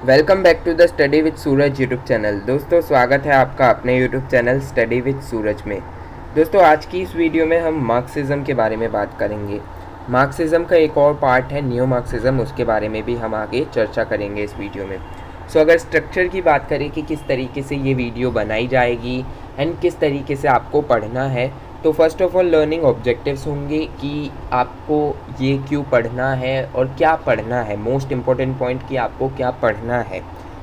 Welcome back to the study with Suraj YouTube channel. दोस्तों स्वागत है आपका अपने YouTube channel study with Suraj में। दोस्तों आज की इस वीडियो में हम मार्क्सिज्म के बारे में बात करेंगे। मार्क्सिज्म का एक और पार्ट है न्यू मार्क्सिज्म, उसके बारे में भी हम आगे चर्चा करेंगे इस वीडियो में। अगर स्ट्रक्चर की बात करें कि किस तरीके से ये वीडियो बनाई जाएगी एंड किस तरीके से आपको पढ़ना है, तो first of all learning objectives होंगे कि आपको ये क्यों पढ़ना है और क्या पढ़ना है। मोस्ट इम्पॉर्टेंट पॉइंट कि आपको क्या पढ़ना है।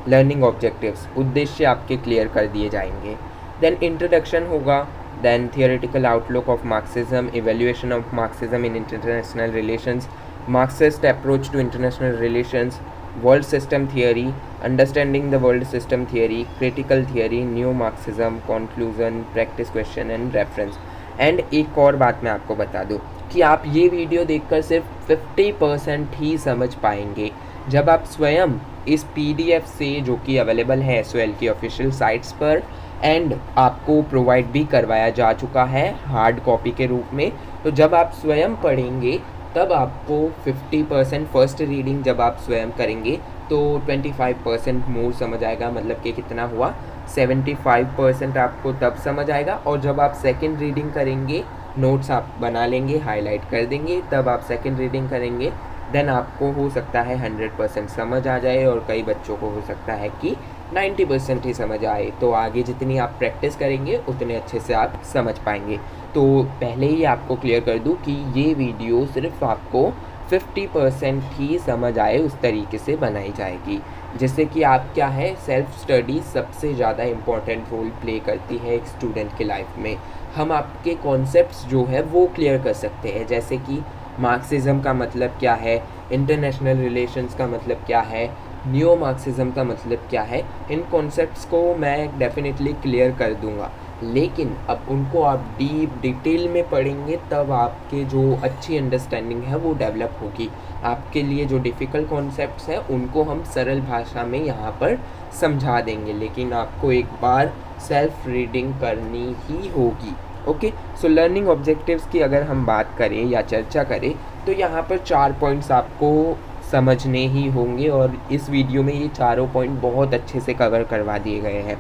लर्निंग ऑब्जेक्टिव्स, उद्देश्य आपके क्लियर कर दिए जाएंगे। देन इंट्रोडक्शन होगा, then theoretical outlook of Marxism, evaluation of Marxism in international relations, Marxist approach to international relations, world system theory, understanding the world system theory, critical theory, new Marxism, conclusion, practice question and reference. And एक और बात मैं आपको बता दूं कि आप ये वीडियो देखकर सिर्फ 50% ही समझ पाएंगे जब आप स्वयं इस PDF से, जो कि अवेलेबल है SOL की ऑफिशियल साइट्स पर एंड आपको प्रोवाइड भी करवाया जा चुका है हार्ड कॉपी के रूप में, तो जब आप स्वयं पढ़ेंगे तब आपको 50% फर्स्ट रीडिंग जब आप स्वयं करेंगे तो 25% मोर समझ आएगा। मतलब कि कितना हुआ, 75% आपको तब समझ आएगा। और जब आप सेकंड रीडिंग करेंगे, नोट्स आप बना लेंगे, हाईलाइट कर देंगे, तब आप सेकंड रीडिंग करेंगे, देन आपको हो सकता है 100% समझ आ जाए और कई बच्चों को हो सकता है कि 90% ही समझ आए। तो आगे जितनी आप प्रैक्टिस करेंगे उतने अच्छे से आप समझ पाएंगे। तो पहले ही आपको क्लियर कर दूं कि ये वीडियो सिर्फ आपको 50% ही समझ आए उस तरीके से बनाई जाएगी, जिससे कि आप क्या है, सेल्फ स्टडी सबसे ज़्यादा इम्पॉर्टेंट रोल प्ले करती है एक स्टूडेंट के लाइफ में। हम आपके कॉन्सेप्ट्स जो है वो क्लियर कर सकते हैं, जैसे कि मार्क्सिज्म का मतलब क्या है, इंटरनेशनल रिलेशंस का मतलब क्या है, न्यू मार्क्सिज्म का मतलब क्या है। इन कॉन्सेप्ट्स को मैं डेफिनेटली क्लियर कर दूंगा, लेकिन अब उनको आप डीप डिटेल में पढ़ेंगे तब आपके जो अच्छी अंडरस्टैंडिंग है वो डेवलप होगी। आपके लिए जो डिफ़िकल्ट कॉन्सेप्ट्स हैं उनको हम सरल भाषा में यहाँ पर समझा देंगे, लेकिन आपको एक बार सेल्फ रीडिंग करनी ही होगी। ओके, सो लर्निंग ऑब्जेक्टिव्स की अगर हम बात करें या चर्चा करें तो यहाँ पर 4 पॉइंट्स आपको समझने ही होंगे और इस वीडियो में ये चारों पॉइंट बहुत अच्छे से कवर करवा दिए गए हैं।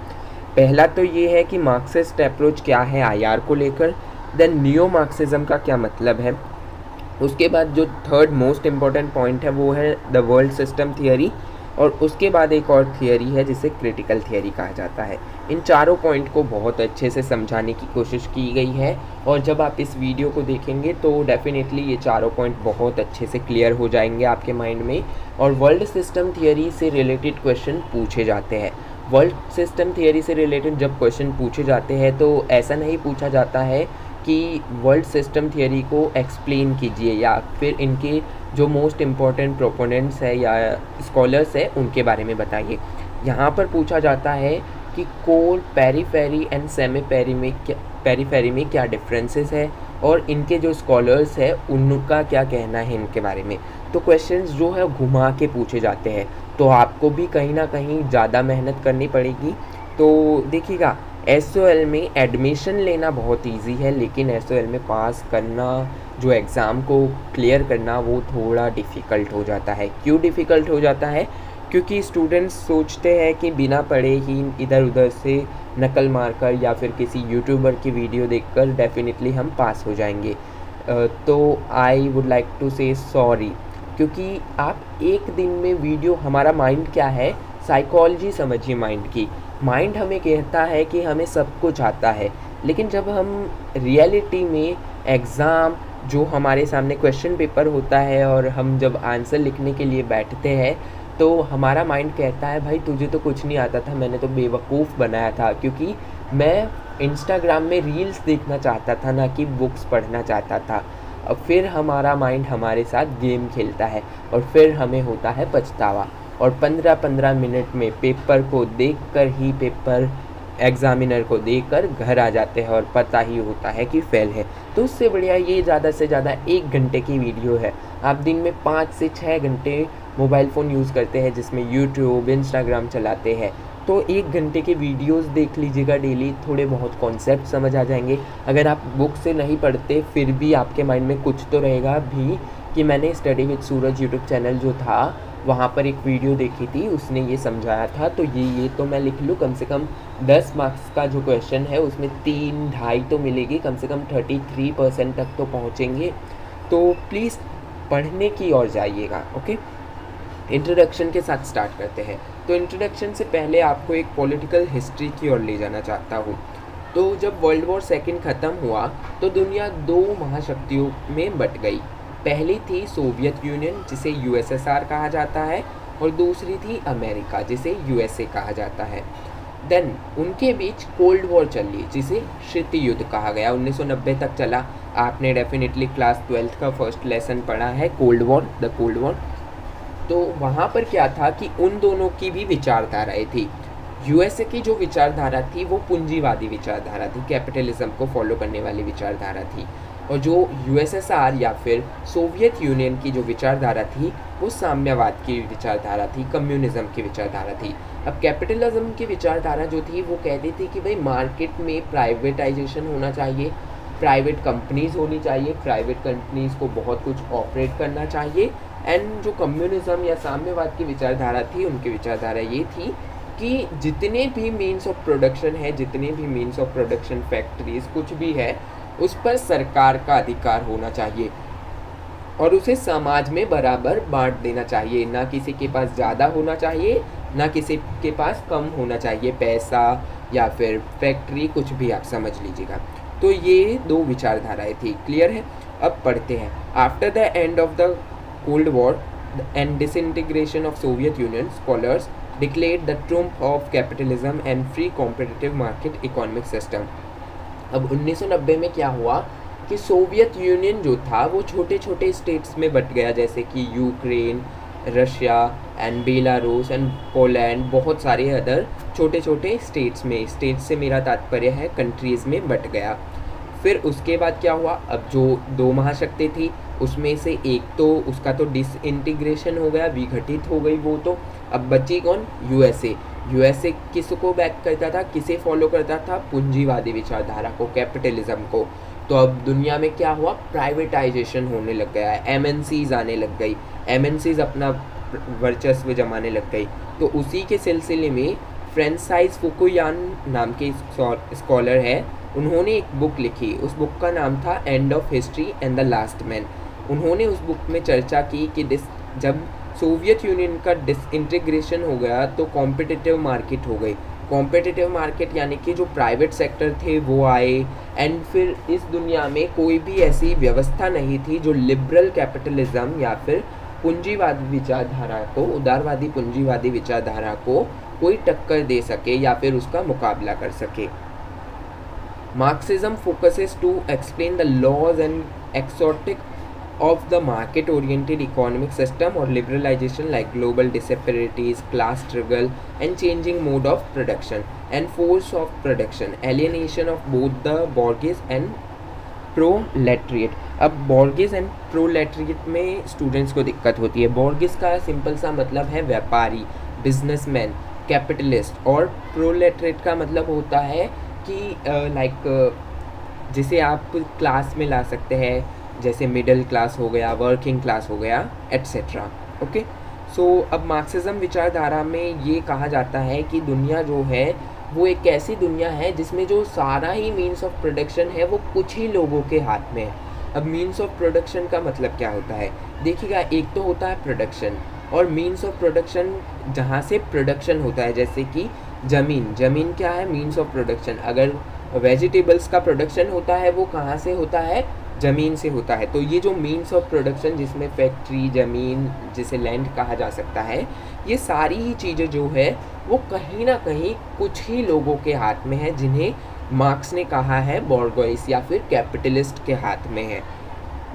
पहला तो ये है कि मार्क्सिस्ट अप्रोच क्या है IR को लेकर, देन न्यू मार्क्सिज्म का क्या मतलब है। उसके बाद जो थर्ड मोस्ट इम्पॉर्टेंट पॉइंट है वो है द वर्ल्ड सिस्टम थियोरी, और उसके बाद एक और थियोरी है जिसे क्रिटिकल थियोरी कहा जाता है। इन चारों पॉइंट को बहुत अच्छे से समझाने की कोशिश की गई है और जब आप इस वीडियो को देखेंगे तो डेफिनेटली ये चारों पॉइंट बहुत अच्छे से क्लियर हो जाएंगे आपके माइंड में। और वर्ल्ड सिस्टम थियोरी से रिलेटेड क्वेश्चन पूछे जाते हैं। वर्ल्ड सिस्टम थियोरी से रिलेटेड जब क्वेश्चन पूछे जाते हैं तो ऐसा नहीं पूछा जाता है कि वर्ल्ड सिस्टम थियोरी को एक्सप्लेन कीजिए या फिर इनके जो मोस्ट इम्पॉर्टेंट प्रोपोनेंट्स है या स्कॉलर्स है उनके बारे में बताइए। यहाँ पर पूछा जाता है कि core, periphery and semi periphery में क्या डिफरेंसेस है और इनके जो स्कॉलर्स है उनका क्या कहना है इनके बारे में। तो क्वेश्चंस जो है घुमा के पूछे जाते हैं, तो आपको भी कहीं ना कहीं ज़्यादा मेहनत करनी पड़ेगी। तो देखिएगा, SOL में एडमिशन लेना बहुत इजी है, लेकिन SOL में पास करना, जो एग्ज़ाम को क्लियर करना, वो थोड़ा डिफ़िकल्ट हो जाता है। क्यों डिफ़िकल्ट हो जाता है? क्योंकि स्टूडेंट्स सोचते हैं कि बिना पढ़े ही इधर उधर से नकल मारकर या फिर किसी यूट्यूबर की वीडियो देखकर डेफिनेटली हम पास हो जाएंगे। तो आई वुड लाइक टू से सॉरी, क्योंकि आप एक दिन में वीडियो, हमारा माइंड क्या है, साइकोलॉजी समझिए माइंड की। माइंड हमें कहता है कि हमें सब कुछ आता है, लेकिन जब हम रियलिटी में एग्ज़ाम, जो हमारे सामने क्वेश्चन पेपर होता है और हम जब आंसर लिखने के लिए बैठते हैं तो हमारा माइंड कहता है भाई तुझे तो कुछ नहीं आता था, मैंने तो बेवकूफ़ बनाया था, क्योंकि मैं इंस्टाग्राम में रील्स देखना चाहता था ना कि बुक्स पढ़ना चाहता था। और फिर हमारा माइंड हमारे साथ गेम खेलता है और फिर हमें होता है पछतावा। और 15-15 मिनट में पेपर को देखकर ही, पेपर एग्ज़ामिनर को देखकर घर आ जाते हैं और पता ही होता है कि फ़ेल है। तो उससे बढ़िया ये ज़्यादा से ज़्यादा 1 घंटे की वीडियो है। आप दिन में 5 से 6 घंटे मोबाइल फ़ोन यूज़ करते हैं जिसमें यूट्यूब, इंस्टाग्राम चलाते हैं, तो 1 घंटे के वीडियोस देख लीजिएगा डेली, थोड़े बहुत कॉन्सेप्ट समझ आ जाएंगे। अगर आप बुक से नहीं पढ़ते फिर भी आपके माइंड में कुछ तो रहेगा भी कि मैंने study with Suraj YouTube channel जो था वहाँ पर एक वीडियो देखी थी, उसने ये समझाया था। तो ये तो मैं लिख लूँ, कम से कम 10 मार्क्स का जो क्वेश्चन है उसमें 3-2.5 तो मिलेगी, कम से कम 33% तक तो पहुँचेंगे। तो प्लीज़ पढ़ने की ओर जाइएगा। ओके, इंट्रोडक्शन के साथ स्टार्ट करते हैं। तो इंट्रोडक्शन से पहले आपको एक पॉलिटिकल हिस्ट्री की ओर ले जाना चाहता हूँ। तो जब वर्ल्ड वॉर सेकेंड ख़त्म हुआ तो दुनिया 2 महाशक्तियों में बट गई। पहली थी सोवियत यूनियन, जिसे यूएसएसआर कहा जाता है, और दूसरी थी अमेरिका, जिसे यूएसए कहा जाता है। देन उनके बीच कोल्ड वॉर चली, जिसे शीत युद्ध कहा गया, 1990 तक चला। आपने डेफिनेटली क्लास 12th का फर्स्ट लेसन पढ़ा है, cold war, the cold war. तो वहाँ पर क्या था कि उन दोनों की भी विचारधाराएं थी। यूएसए की जो विचारधारा थी वो पूंजीवादी विचारधारा थी, कैपिटलिज्म को फॉलो करने वाली विचारधारा थी। और जो यूएसएसआर या फिर सोवियत यूनियन की जो विचारधारा थी वो साम्यवाद की विचारधारा थी, कम्युनिज्म की विचारधारा थी। अब कैपिटलिज्म की विचारधारा जो थी वो कहती थी कि भाई मार्केट में प्राइवेटाइजेशन होना चाहिए, प्राइवेट कंपनीज़ होनी चाहिए, प्राइवेट कंपनीज़ को बहुत कुछ ऑपरेट करना चाहिए। एंड जो कम्युनिज्म या साम्यवाद की विचारधारा थी, उनकी विचारधारा ये थी कि जितने भी मीन्स ऑफ प्रोडक्शन है, जितने भी मीन्स ऑफ प्रोडक्शन, फैक्ट्रीज, कुछ भी है, उस पर सरकार का अधिकार होना चाहिए और उसे समाज में बराबर बांट देना चाहिए। ना किसी के पास ज़्यादा होना चाहिए, ना किसी के पास कम होना चाहिए, पैसा या फिर फैक्ट्री, कुछ भी आप समझ लीजिएगा। तो ये 2 विचारधाराएं थी। क्लियर है? अब पढ़ते हैं। After the end of the cold war and disintegration of Soviet Union, scholars declared the triumph of capitalism and free competitive market economic system। अब 1990 में क्या हुआ कि सोवियत यूनियन जो था वो छोटे छोटे स्टेट्स में बट गया, जैसे कि Ukraine, Russia and Belarus and Poland, बहुत सारे अदर छोटे छोटे स्टेट्स में, स्टेट्स से मेरा तात्पर्य है कंट्रीज़ में बट गया। फिर उसके बाद क्या हुआ, अब जो 2 महाशक्ति थी उसमें से एक तो उसका तो डिसइंटीग्रेशन हो गया, विघटित हो गई वो तो। अब बची कौन? यूएसए। यूएसए किसको बैक करता था, किसे फॉलो करता था? पूंजीवादी विचारधारा को, कैपिटलिज्म को। तो अब दुनिया में क्या हुआ, प्राइवेटाइजेशन होने लग गया है, एमएनसीज आने लग गई, एमएनसीज अपना वर्चस्व जमाने लग गई। तो उसी के सिलसिले में फ्रांसिस फुकुयान नाम के स्कॉलर है, उन्होंने एक बुक लिखी। उस बुक का नाम था end of history and the last man. उन्होंने उस बुक में चर्चा की कि जब सोवियत यूनियन का डिसइंटीग्रेशन हो गया तो कॉम्पिटिटिव मार्केट हो गई। कॉम्पिटिटिव मार्केट यानी कि जो प्राइवेट सेक्टर थे वो आए, एंड फिर इस दुनिया में कोई भी ऐसी व्यवस्था नहीं थी जो लिबरल कैपिटलिज्म या फिर पूंजीवादी विचारधारा को, उदारवादी पूंजीवादी विचारधारा को कोई टक्कर दे सके या फिर उसका मुकाबला कर सके। Marxism focuses to explain the laws and exotic of the market-oriented economic system or liberalization like global disparities, class struggle and changing mode of production and force of production, alienation of both the bourgeois and proletariat। अब bourgeois and proletariat में students को दिक्कत होती है। bourgeois का simple सा मतलब है व्यापारी, बिजनेसमैन, कैपिटलिस्ट, और प्रोलेटरेट का मतलब होता है कि लाइक जिसे आप क्लास में ला सकते हैं, जैसे मिडिल क्लास हो गया, वर्किंग क्लास हो गया, एट्सेट्रा। ओके, सो अब मार्क्सिज्म विचारधारा में ये कहा जाता है कि दुनिया जो है वो एक ऐसी दुनिया है जिसमें जो सारा ही मीन्स ऑफ प्रोडक्शन है वो कुछ ही लोगों के हाथ में है। अब मीन्स ऑफ प्रोडक्शन का मतलब क्या होता है, देखिएगा, एक तो होता है प्रोडक्शन, और मीन्स ऑफ प्रोडक्शन जहाँ से प्रोडक्शन होता है, जैसे कि ज़मीन। ज़मीन क्या है? Means of production. अगर वेजिटेबल्स का प्रोडक्शन होता है वो कहाँ से होता है? ज़मीन से होता है। तो ये जो मीन्स ऑफ प्रोडक्शन, जिसमें फैक्ट्री, ज़मीन, जिसे लैंड कहा जा सकता है, ये सारी ही चीज़ें जो है वो कहीं ना कहीं कुछ ही लोगों के हाथ में है, जिन्हें मार्क्स ने कहा है बॉर्गोइस या फिर कैपिटलिस्ट के हाथ में है,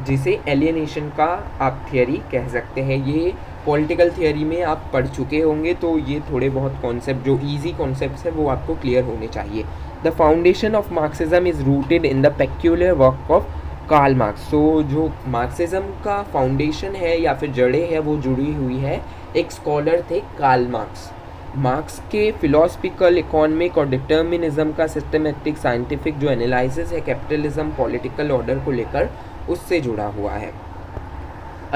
जिसे एलियनेशन का आप थियरी कह सकते हैं। ये पॉलिटिकल थियरी में आप पढ़ चुके होंगे, तो ये थोड़े बहुत कॉन्सेप्ट जो इजी कॉन्सेप्ट्स है वो आपको क्लियर होने चाहिए। The foundation of Marxism is rooted in the peculiar work of Karl Marx. तो जो मार्क्सिज्म का फाउंडेशन है या फिर जड़ें है वो जुड़ी हुई है, एक स्कॉलर थे कार्ल मार्क्स। मार्क्स के फिलोसफिकल, इकोनॉमिक और डिटर्मिनिज्म का सिस्टमेटिक साइंटिफिक जो एनालिसिस है कैपिटलिज्म, पॉलिटिकल ऑर्डर को लेकर, उससे जुड़ा हुआ है।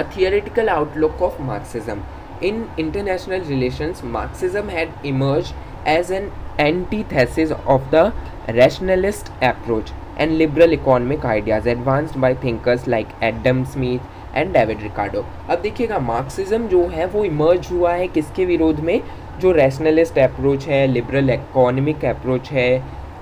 a theoretical outlook of Marxism. In international relations, Marxism had emerged as an antithesis of the rationalist approach and liberal economic ideas advanced by thinkers like Adam Smith and David Ricardo. अब देखिएगा Marxism जो है वो emerge हुआ है किसके विरोध में, जो रैशनलिस्ट अप्रोच है, लिबरल इकोनॉमिक अप्रोच है,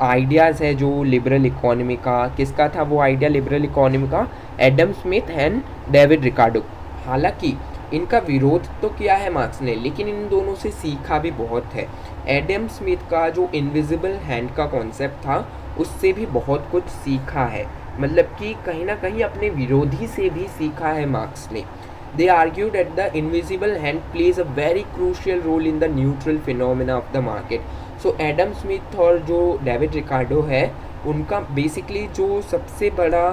आइडियाज़ है जो लिबरल इकोनॉमी का, किसका था वो आइडिया लिबरल इकोनॉमी का, एडम स्मिथ एंड डेविड रिकार्डो। हालांकि इनका विरोध तो किया है मार्क्स ने, लेकिन इन दोनों से सीखा भी बहुत है। एडम स्मिथ का जो इनविजिबल हैंड का कॉन्सेप्ट था उससे भी बहुत कुछ सीखा है, मतलब कि कहीं ना कहीं अपने विरोधी से भी सीखा है मार्क्स ने। They argued that the invisible hand plays a very crucial role in the neutral phenomena of the market. So Adam Smith और जो डेविड रिकार्डो है उनका बेसिकली जो सबसे बड़ा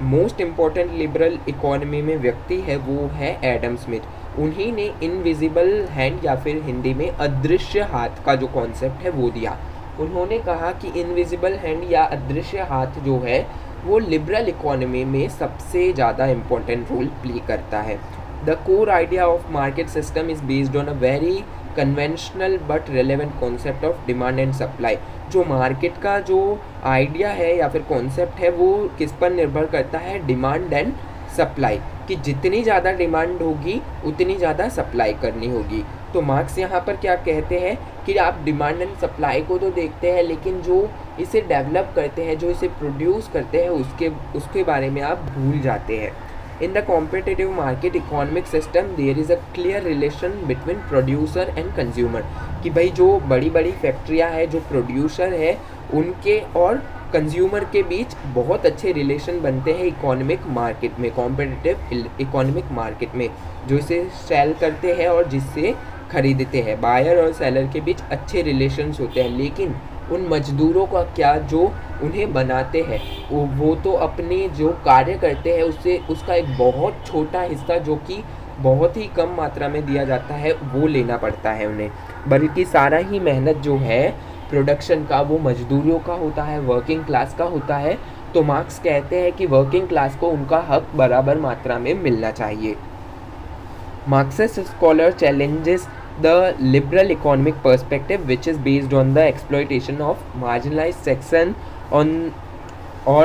मोस्ट इम्पॉर्टेंट लिबरल इकोनॉमी में व्यक्ति है वो है एडम स्मिथ। उन्हीं ने इनविजिबल हैंड या फिर हिंदी में अदृश्य हाथ का जो कॉन्सेप्ट है वो दिया। उन्होंने कहा कि इनविजिबल हैंड या अदृश्य हाथ जो है वो लिबरल इकोनॉमी में सबसे ज़्यादा इम्पोर्टेंट रोल प्ले करता है। The core idea of market system is based on a very conventional but relevant concept of demand and supply. जो मार्केट का जो आइडिया है या फिर कॉन्सेप्ट है वो किस पर निर्भर करता है, डिमांड एंड सप्लाई, कि जितनी ज़्यादा डिमांड होगी उतनी ज़्यादा सप्लाई करनी होगी। तो मार्क्स यहाँ पर क्या कहते हैं कि आप डिमांड एंड सप्लाई को तो देखते हैं, लेकिन जो इसे डेवलप करते हैं, जो इसे प्रोड्यूस करते हैं, उसके बारे में आप भूल जाते हैं। In the competitive market economic system there is a clear relation between producer and consumer, कि भाई जो बड़ी बड़ी फैक्ट्रियाँ हैं, जो प्रोड्यूसर है उनके और कंज्यूमर के बीच बहुत अच्छे रिलेशन बनते हैं इकोनॉमिक मार्केट में, कॉम्पिटिटिव इकोनॉमिक मार्केट में, जो इसे सेल करते हैं और जिससे खरीदते हैं। बायर और सेलर के बीच अच्छे रिलेशंस होते हैं, लेकिन उन मजदूरों का क्या जो उन्हें बनाते हैं, वो तो अपने जो कार्य करते हैं उससे उसका एक बहुत छोटा हिस्सा जो कि बहुत ही कम मात्रा में दिया जाता है वो लेना पड़ता है उन्हें, बल्कि सारा ही मेहनत जो है प्रोडक्शन का वो मजदूरों का होता है, वर्किंग क्लास का होता है। तो मार्क्स कहते हैं कि वर्किंग क्लास को उनका हक बराबर मात्रा में मिलना चाहिए। Marxist scholar challenges the liberal economic perspective which is based on the exploitation of marginalized section on or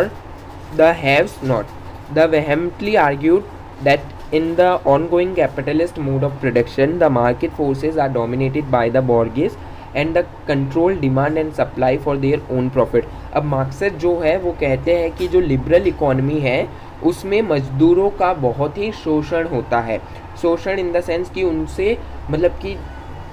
the haves not. They vehemently argued that in the ongoing capitalist mode of production the market forces are dominated by the bourgeois and the control demand and supply for their own profit. अब Marxist जो है वो कहते हैं कि जो liberal economy है उसमें मजदूरों का बहुत ही शोषण होता है। शोषण इन द सेंस कि उनसे मतलब कि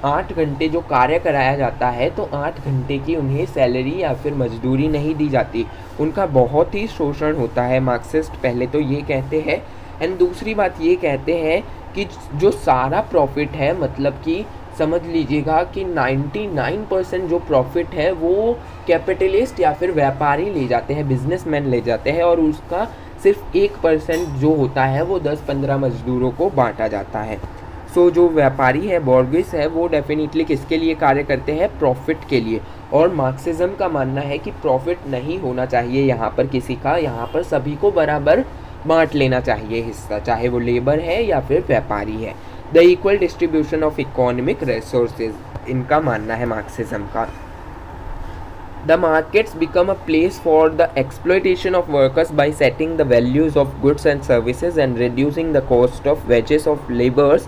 8 घंटे जो कार्य कराया जाता है तो 8 घंटे की उन्हें सैलरी या फिर मजदूरी नहीं दी जाती, उनका बहुत ही शोषण होता है। मार्क्सिस्ट पहले तो ये कहते हैं, एंड दूसरी बात ये कहते हैं कि जो सारा प्रॉफिट है, मतलब कि समझ लीजिएगा कि 99% जो प्रॉफिट है वो कैपिटलिस्ट या फिर व्यापारी ले जाते हैं, बिजनेसमैन ले जाते हैं, और उसका सिर्फ 1% जो होता है वो 10-15 मजदूरों को बांटा जाता है। सो जो व्यापारी है, बॉर्गिस है, वो डेफिनेटली किसके लिए कार्य करते हैं, प्रॉफिट के लिए। और मार्क्सिज्म का मानना है कि प्रॉफिट नहीं होना चाहिए यहाँ पर किसी का, यहाँ पर सभी को बराबर बांट लेना चाहिए हिस्सा, चाहे वो लेबर है या फिर व्यापारी है। The equal distribution of economic resources, इनका मानना है मार्क्सिज्म का। The markets become a place for the exploitation of workers by setting the values of goods and services and reducing the cost of wages of laborers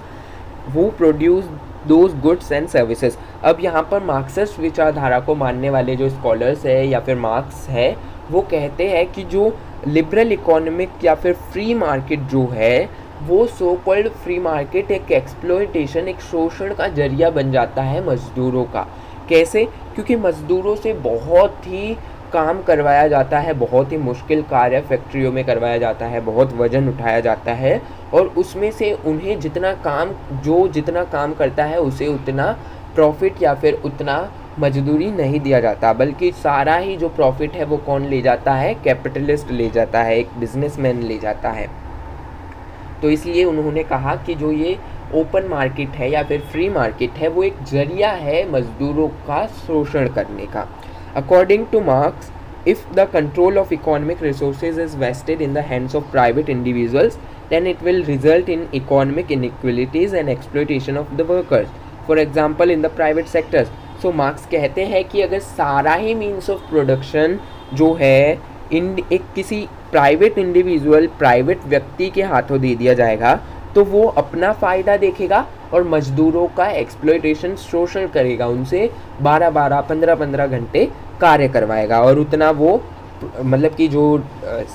who produce those goods and services. अब यहाँ पर Marxist विचारधारा को मानने वाले जो scholars है या फिर मार्क्स है वो कहते हैं कि जो लिबरल इकोनॉमिक या फिर फ्री मार्केट जो है वो सो कॉल्ड फ्री मार्केट एक एक्सप्लॉयटेशन, एक शोषण का जरिया बन जाता है मजदूरों का। कैसे? क्योंकि मजदूरों से बहुत ही काम करवाया जाता है, बहुत ही मुश्किल कार्य फैक्ट्रियों में करवाया जाता है, बहुत वजन उठाया जाता है, और उसमें से उन्हें जितना काम करता है उसे उतना प्रॉफिट या फिर उतना मजदूरी नहीं दिया जाता, बल्कि सारा ही जो प्रॉफिट है वो कौन ले जाता है, कैपिटलिस्ट ले जाता है, एक बिजनेसमैन ले जाता है। तो इसलिए उन्होंने कहा कि जो ये ओपन मार्केट है या फिर फ्री मार्केट है वो एक जरिया है मजदूरों का शोषण करने का। According to marks, if the control of economic resources is vested in the hands of private individuals, then it will result in economic inequalities and exploitation of the workers, for example in the private sectors. So marks कहते हैं कि अगर सारा ही means of production जो है एक किसी private individual, private व्यक्ति के हाथों दे दिया जाएगा तो वो अपना फ़ायदा देखेगा और मजदूरों का एक्सप्लॉयटेशन, शोषण करेगा, उनसे 12-12, 15-15 घंटे कार्य करवाएगा और उतना वो मतलब कि जो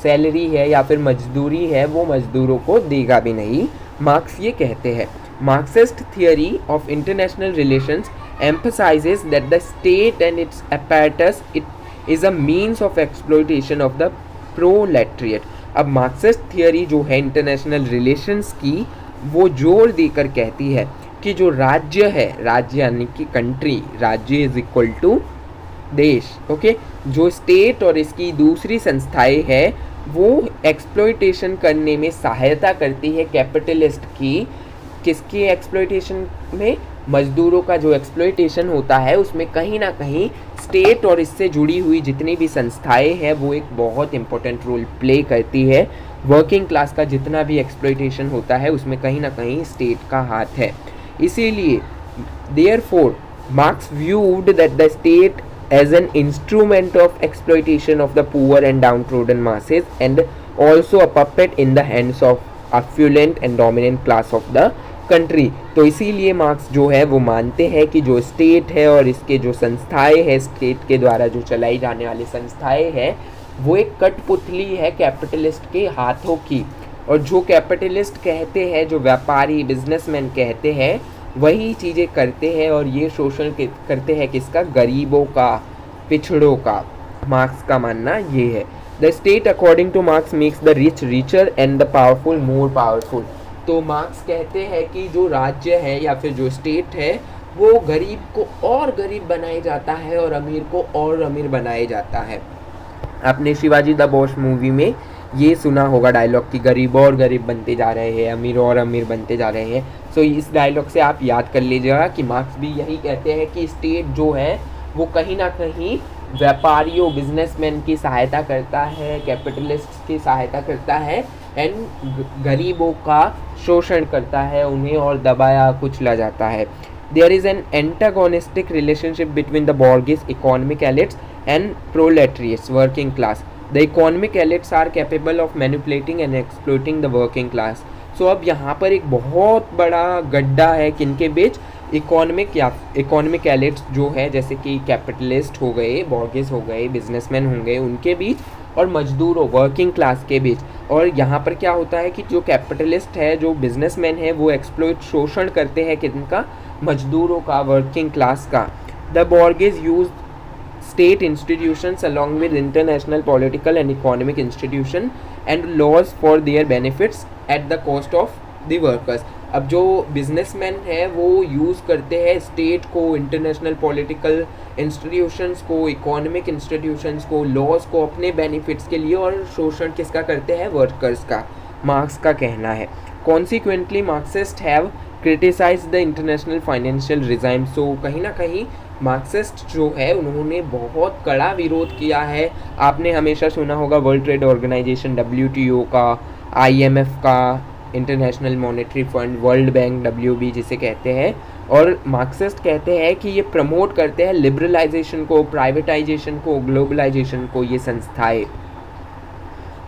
सैलरी है या फिर मजदूरी है वो मजदूरों को देगा भी नहीं, मार्क्स ये कहते हैं. Marxist theory of international relations emphasizes that the state and its apparatus it is a means of exploitation of the proletariat. अब मार्क्सिस्ट थियरी जो है इंटरनेशनल रिलेशंस की, वो जोर देकर कहती है कि जो राज्य है, राज्य यानी कि कंट्री, राज्य इज इक्वल टू देश, ओके, जो स्टेट और इसकी दूसरी संस्थाएं है वो एक्सप्लॉयटेशन करने में सहायता करती है कैपिटलिस्ट की. किसकी एक्सप्लॉयटेशन में? मजदूरों का जो एक्सप्लॉयटेशन होता है उसमें कहीं ना कहीं स्टेट और इससे जुड़ी हुई जितनी भी संस्थाएं हैं वो एक बहुत इंपॉर्टेंट रोल प्ले करती है. वर्किंग क्लास का जितना भी एक्सप्लॉयटेशन होता है उसमें कहीं ना कहीं स्टेट का हाथ है. इसीलिए therefore marks viewed that the state as an instrument of exploitation of the poor and downtrodden masses and also a puppet in the hands of affluent and dominant class of the country. तो इसीलिए marks जो है वो मानते हैं कि जो state है और इसके जो संस्थाएं हैं, स्टेट के द्वारा जो चलाई जाने वाली संस्थाएं हैं, वो एक कठपुतली है कैपिटलिस्ट के हाथों की. और जो कैपिटलिस्ट कहते हैं, जो व्यापारी बिजनेसमैन कहते हैं, वही चीज़ें करते हैं और ये शोषण करते हैं किसका? गरीबों का, पिछड़ों का. मार्क्स का मानना ये है. The state according to Marx makes the rich richer and the powerful more powerful. तो मार्क्स कहते हैं कि जो राज्य है या फिर जो स्टेट है वो गरीब को और गरीब बनाया जाता है और अमीर को और अमीर बनाया जाता है. आपने शिवाजी द बॉस मूवी में ये सुना होगा डायलॉग कि गरीब और गरीब बनते जा रहे हैं, अमीर और अमीर बनते जा रहे हैं. सो इस डायलॉग से आप याद कर लीजिएगा कि मार्क्स भी यही कहते हैं कि स्टेट जो है वो कहीं ना कहीं व्यापारियों, बिजनेसमैन की सहायता करता है, कैपिटलिस्ट की सहायता करता है एंड गरीबों का शोषण करता है, उन्हें और दबाया कुचला जाता है. There is an antagonistic relationship between the bourgeois economic elites and proletariats working class. The economic elites are capable of manipulating and exploiting the working class. So अब यहाँ पर एक बहुत बड़ा गड्ढा है किनके बीच? इकोनॉमिक एलिट्स जो है, जैसे कि कैपिटलिस्ट हो गए, बॉर्गिस हो गए, बिजनेसमैन होंगे, उनके बीच, और मजदूरों, वर्किंग क्लास के बीच. और यहाँ पर क्या होता है कि जो कैपिटलिस्ट है, जो बिजनेसमैन है, वो एक्सप्लॉइट, शोषण करते हैं किनका? मजदूरों का, वर्किंग क्लास का. The bourgeois use state institutions along with international political and economic institution and laws for their benefits at the cost of the workers. अब जो बिजनेसमैन है वो यूज़ करते हैं स्टेट को, इंटरनेशनल पॉलिटिकल इंस्टीट्यूशंस को, economic institutions को, laws को अपने बेनिफिट्स के लिए, और शोषण किसका करते हैं? वर्कर्स का. मार्क्स का कहना है. Consequently Marxist have criticise the international financial regime. So कहीं ना कहीं मार्क्सिस्ट जो है उन्होंने बहुत कड़ा विरोध किया है. आपने हमेशा सुना होगा वर्ल्ड ट्रेड ऑर्गेनाइजेशन WTO का, IMF का, international monetary fund, world bank WB जिसे कहते हैं. और मार्क्सिस्ट कहते हैं कि ये प्रमोट करते हैं लिबरलाइजेशन को, प्राइवेटाइजेशन को, ग्लोबलाइजेशन को, ये संस्थाएं.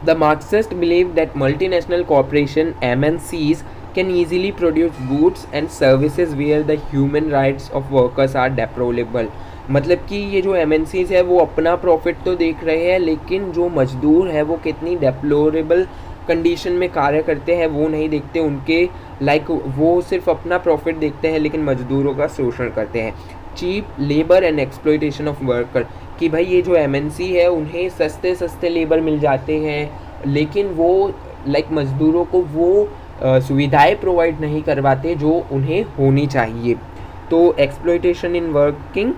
The Marxist believe that multinational corporation MNCs can easily produce goods and services where the human rights of workers are deplorable. मतलब कि ये जो MNCs है वो अपना प्रॉफिट तो देख रहे हैं, लेकिन जो मजदूर है वो कितनी डेप्लोरेबल कंडीशन में कार्य करते हैं वो नहीं देखते. उनके वो सिर्फ अपना प्रॉफिट देखते हैं लेकिन मजदूरों का शोषण करते हैं. Cheap labour and exploitation of worker, कि भाई ये जो MNC है उन्हें सस्ते सस्ते लेबर मिल जाते हैं लेकिन वो मजदूरों को वो सुविधाएं प्रोवाइड नहीं करवाते जो उन्हें होनी चाहिए. तो exploitation in working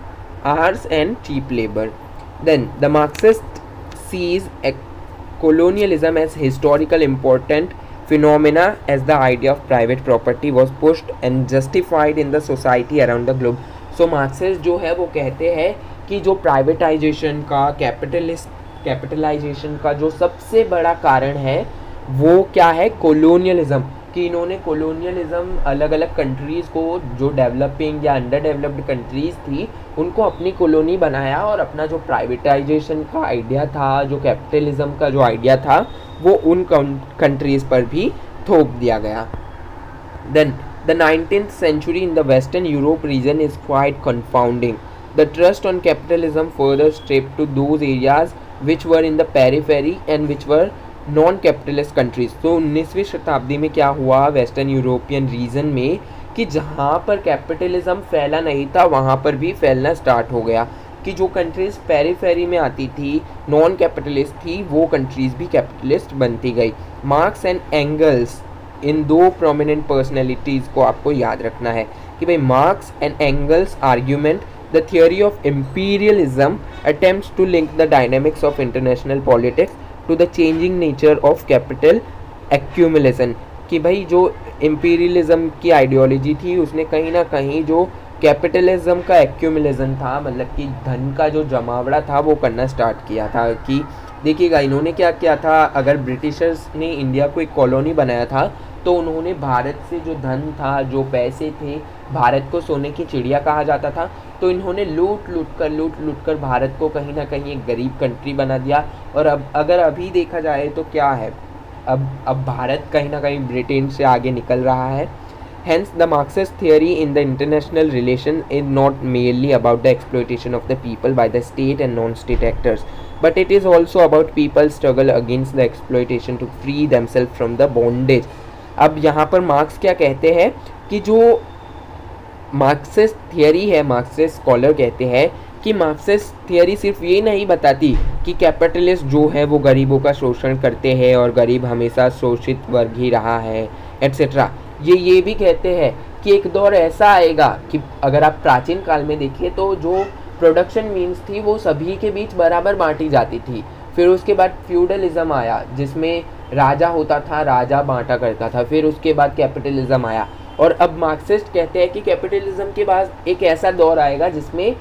hours and cheap labour. Then the Marxist sees colonialism as historical important phenomena as the idea of private property was pushed and justified in the society around the globe. So Marxist जो है वो कहते हैं कि जो privatisation का, capitalisation का जो सबसे बड़ा कारण है वो क्या है, कोलोनियलिज्म, कि इन्होंने कोलोनियलिज्म अलग अलग कंट्रीज़ को, जो डेवलपिंग या अंडर डेवलप्ड कंट्रीज़ थी, उनको अपनी कॉलोनी बनाया और अपना जो प्राइवेटाइजेशन का आइडिया था, जो कैपिटलिज्म का जो आइडिया था, वो उन कंट्रीज़ पर भी थोप दिया गया. Then the 19th century in the Western Europe region is quite confounding. The trust on capitalism further stripped to those areas which were in the periphery and which were non-capitalist countries. तो 19वीं शताब्दी में क्या हुआ western European region में कि जहाँ पर कैपिटलिज्म फैला नहीं था वहाँ पर भी फैलना स्टार्ट हो गया, कि जो कंट्रीज़ पेरीफेरी में आती थी, नॉन कैपिटलिस्ट थी, वो कंट्रीज़ भी कैपिटलिस्ट बनती गई. मार्क्स एंड एंगल्स, इन दो प्रोमिनेंट पर्सनैलिटीज़ को आपको याद रखना है कि भाई Marx and Engels argument the theory of imperialism attempts to link the dynamics of international politics to the changing nature of capital accumulation. कि भाई जो इम्पीरियलिज्म की आइडियोलॉजी थी उसने कहीं ना कहीं जो कैपिटलिज्म का एक्यूमुलेशन था, मतलब कि धन का जो जमावड़ा था, वो करना स्टार्ट किया था. कि देखिएगा इन्होंने क्या किया था, अगर ब्रिटिशर्स ने इंडिया को एक कॉलोनी बनाया था तो उन्होंने भारत से जो धन था, जो पैसे थे, भारत को सोने की चिड़िया कहा जाता था, तो इन्होंने लूट लूट कर भारत को कहीं ना कहीं एक गरीब कंट्री बना दिया. और अब अगर अभी देखा जाए तो क्या है, अब भारत कहीं ना कहीं ब्रिटेन से आगे निकल रहा है. Hence, the Marxist theory in the international relation is not merely about the exploitation of the people by the state and non-state actors, but it is also about people's struggle against the exploitation to free themselves from the bondage. अब यहाँ पर marks क्या कहते हैं कि जो Marxist theory है, Marxist scholar कहते हैं कि मार्क्सिस्ट थियरी सिर्फ ये नहीं बताती कि कैपिटलिस्ट जो है वो गरीबों का शोषण करते हैं और गरीब हमेशा शोषित वर्ग ही रहा है एट्सेट्रा. ये भी कहते हैं कि एक दौर ऐसा आएगा कि अगर आप प्राचीन काल में देखिए तो जो प्रोडक्शन मीन्स थी वो सभी के बीच बराबर बांटी जाती थी. फिर उसके बाद फ्यूडलिज्म आया जिसमें राजा होता था, राजा बांटा करता था. फिर उसके बाद कैपिटलिज्म आया और अब मार्क्सिस्ट कहते हैं कि कैपिटलिज्म के बाद एक ऐसा दौर आएगा जिसमें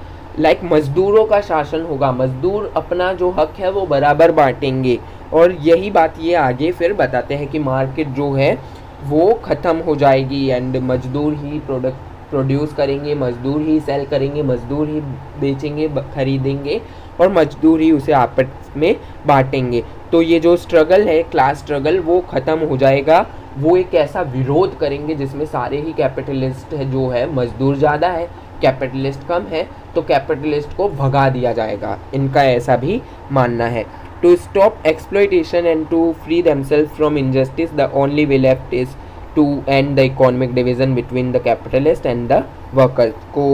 मजदूरों का शासन होगा, मजदूर अपना जो हक है वो बराबर बांटेंगे. और यही बात ये आगे फिर बताते हैं कि मार्केट जो है वो ख़त्म हो जाएगी एंड मजदूर ही प्रोड्यूस करेंगे, मजदूर ही सेल करेंगे, मजदूर ही बेचेंगे, खरीदेंगे और मजदूर ही उसे आपस में बांटेंगे. तो ये जो स्ट्रगल है, क्लास स्ट्रगल, वो ख़त्म हो जाएगा. वो एक ऐसा विरोध करेंगे जिसमें सारे ही कैपिटलिस्ट है, जो है मजदूर ज़्यादा है, कैपिटलिस्ट कम है, तो कैपिटलिस्ट को भगा दिया जाएगा. इनका ऐसा भी मानना है. To stop exploitation and to free themselves from injustice, the only way left is to end the economic division between the capitalist and the workers. को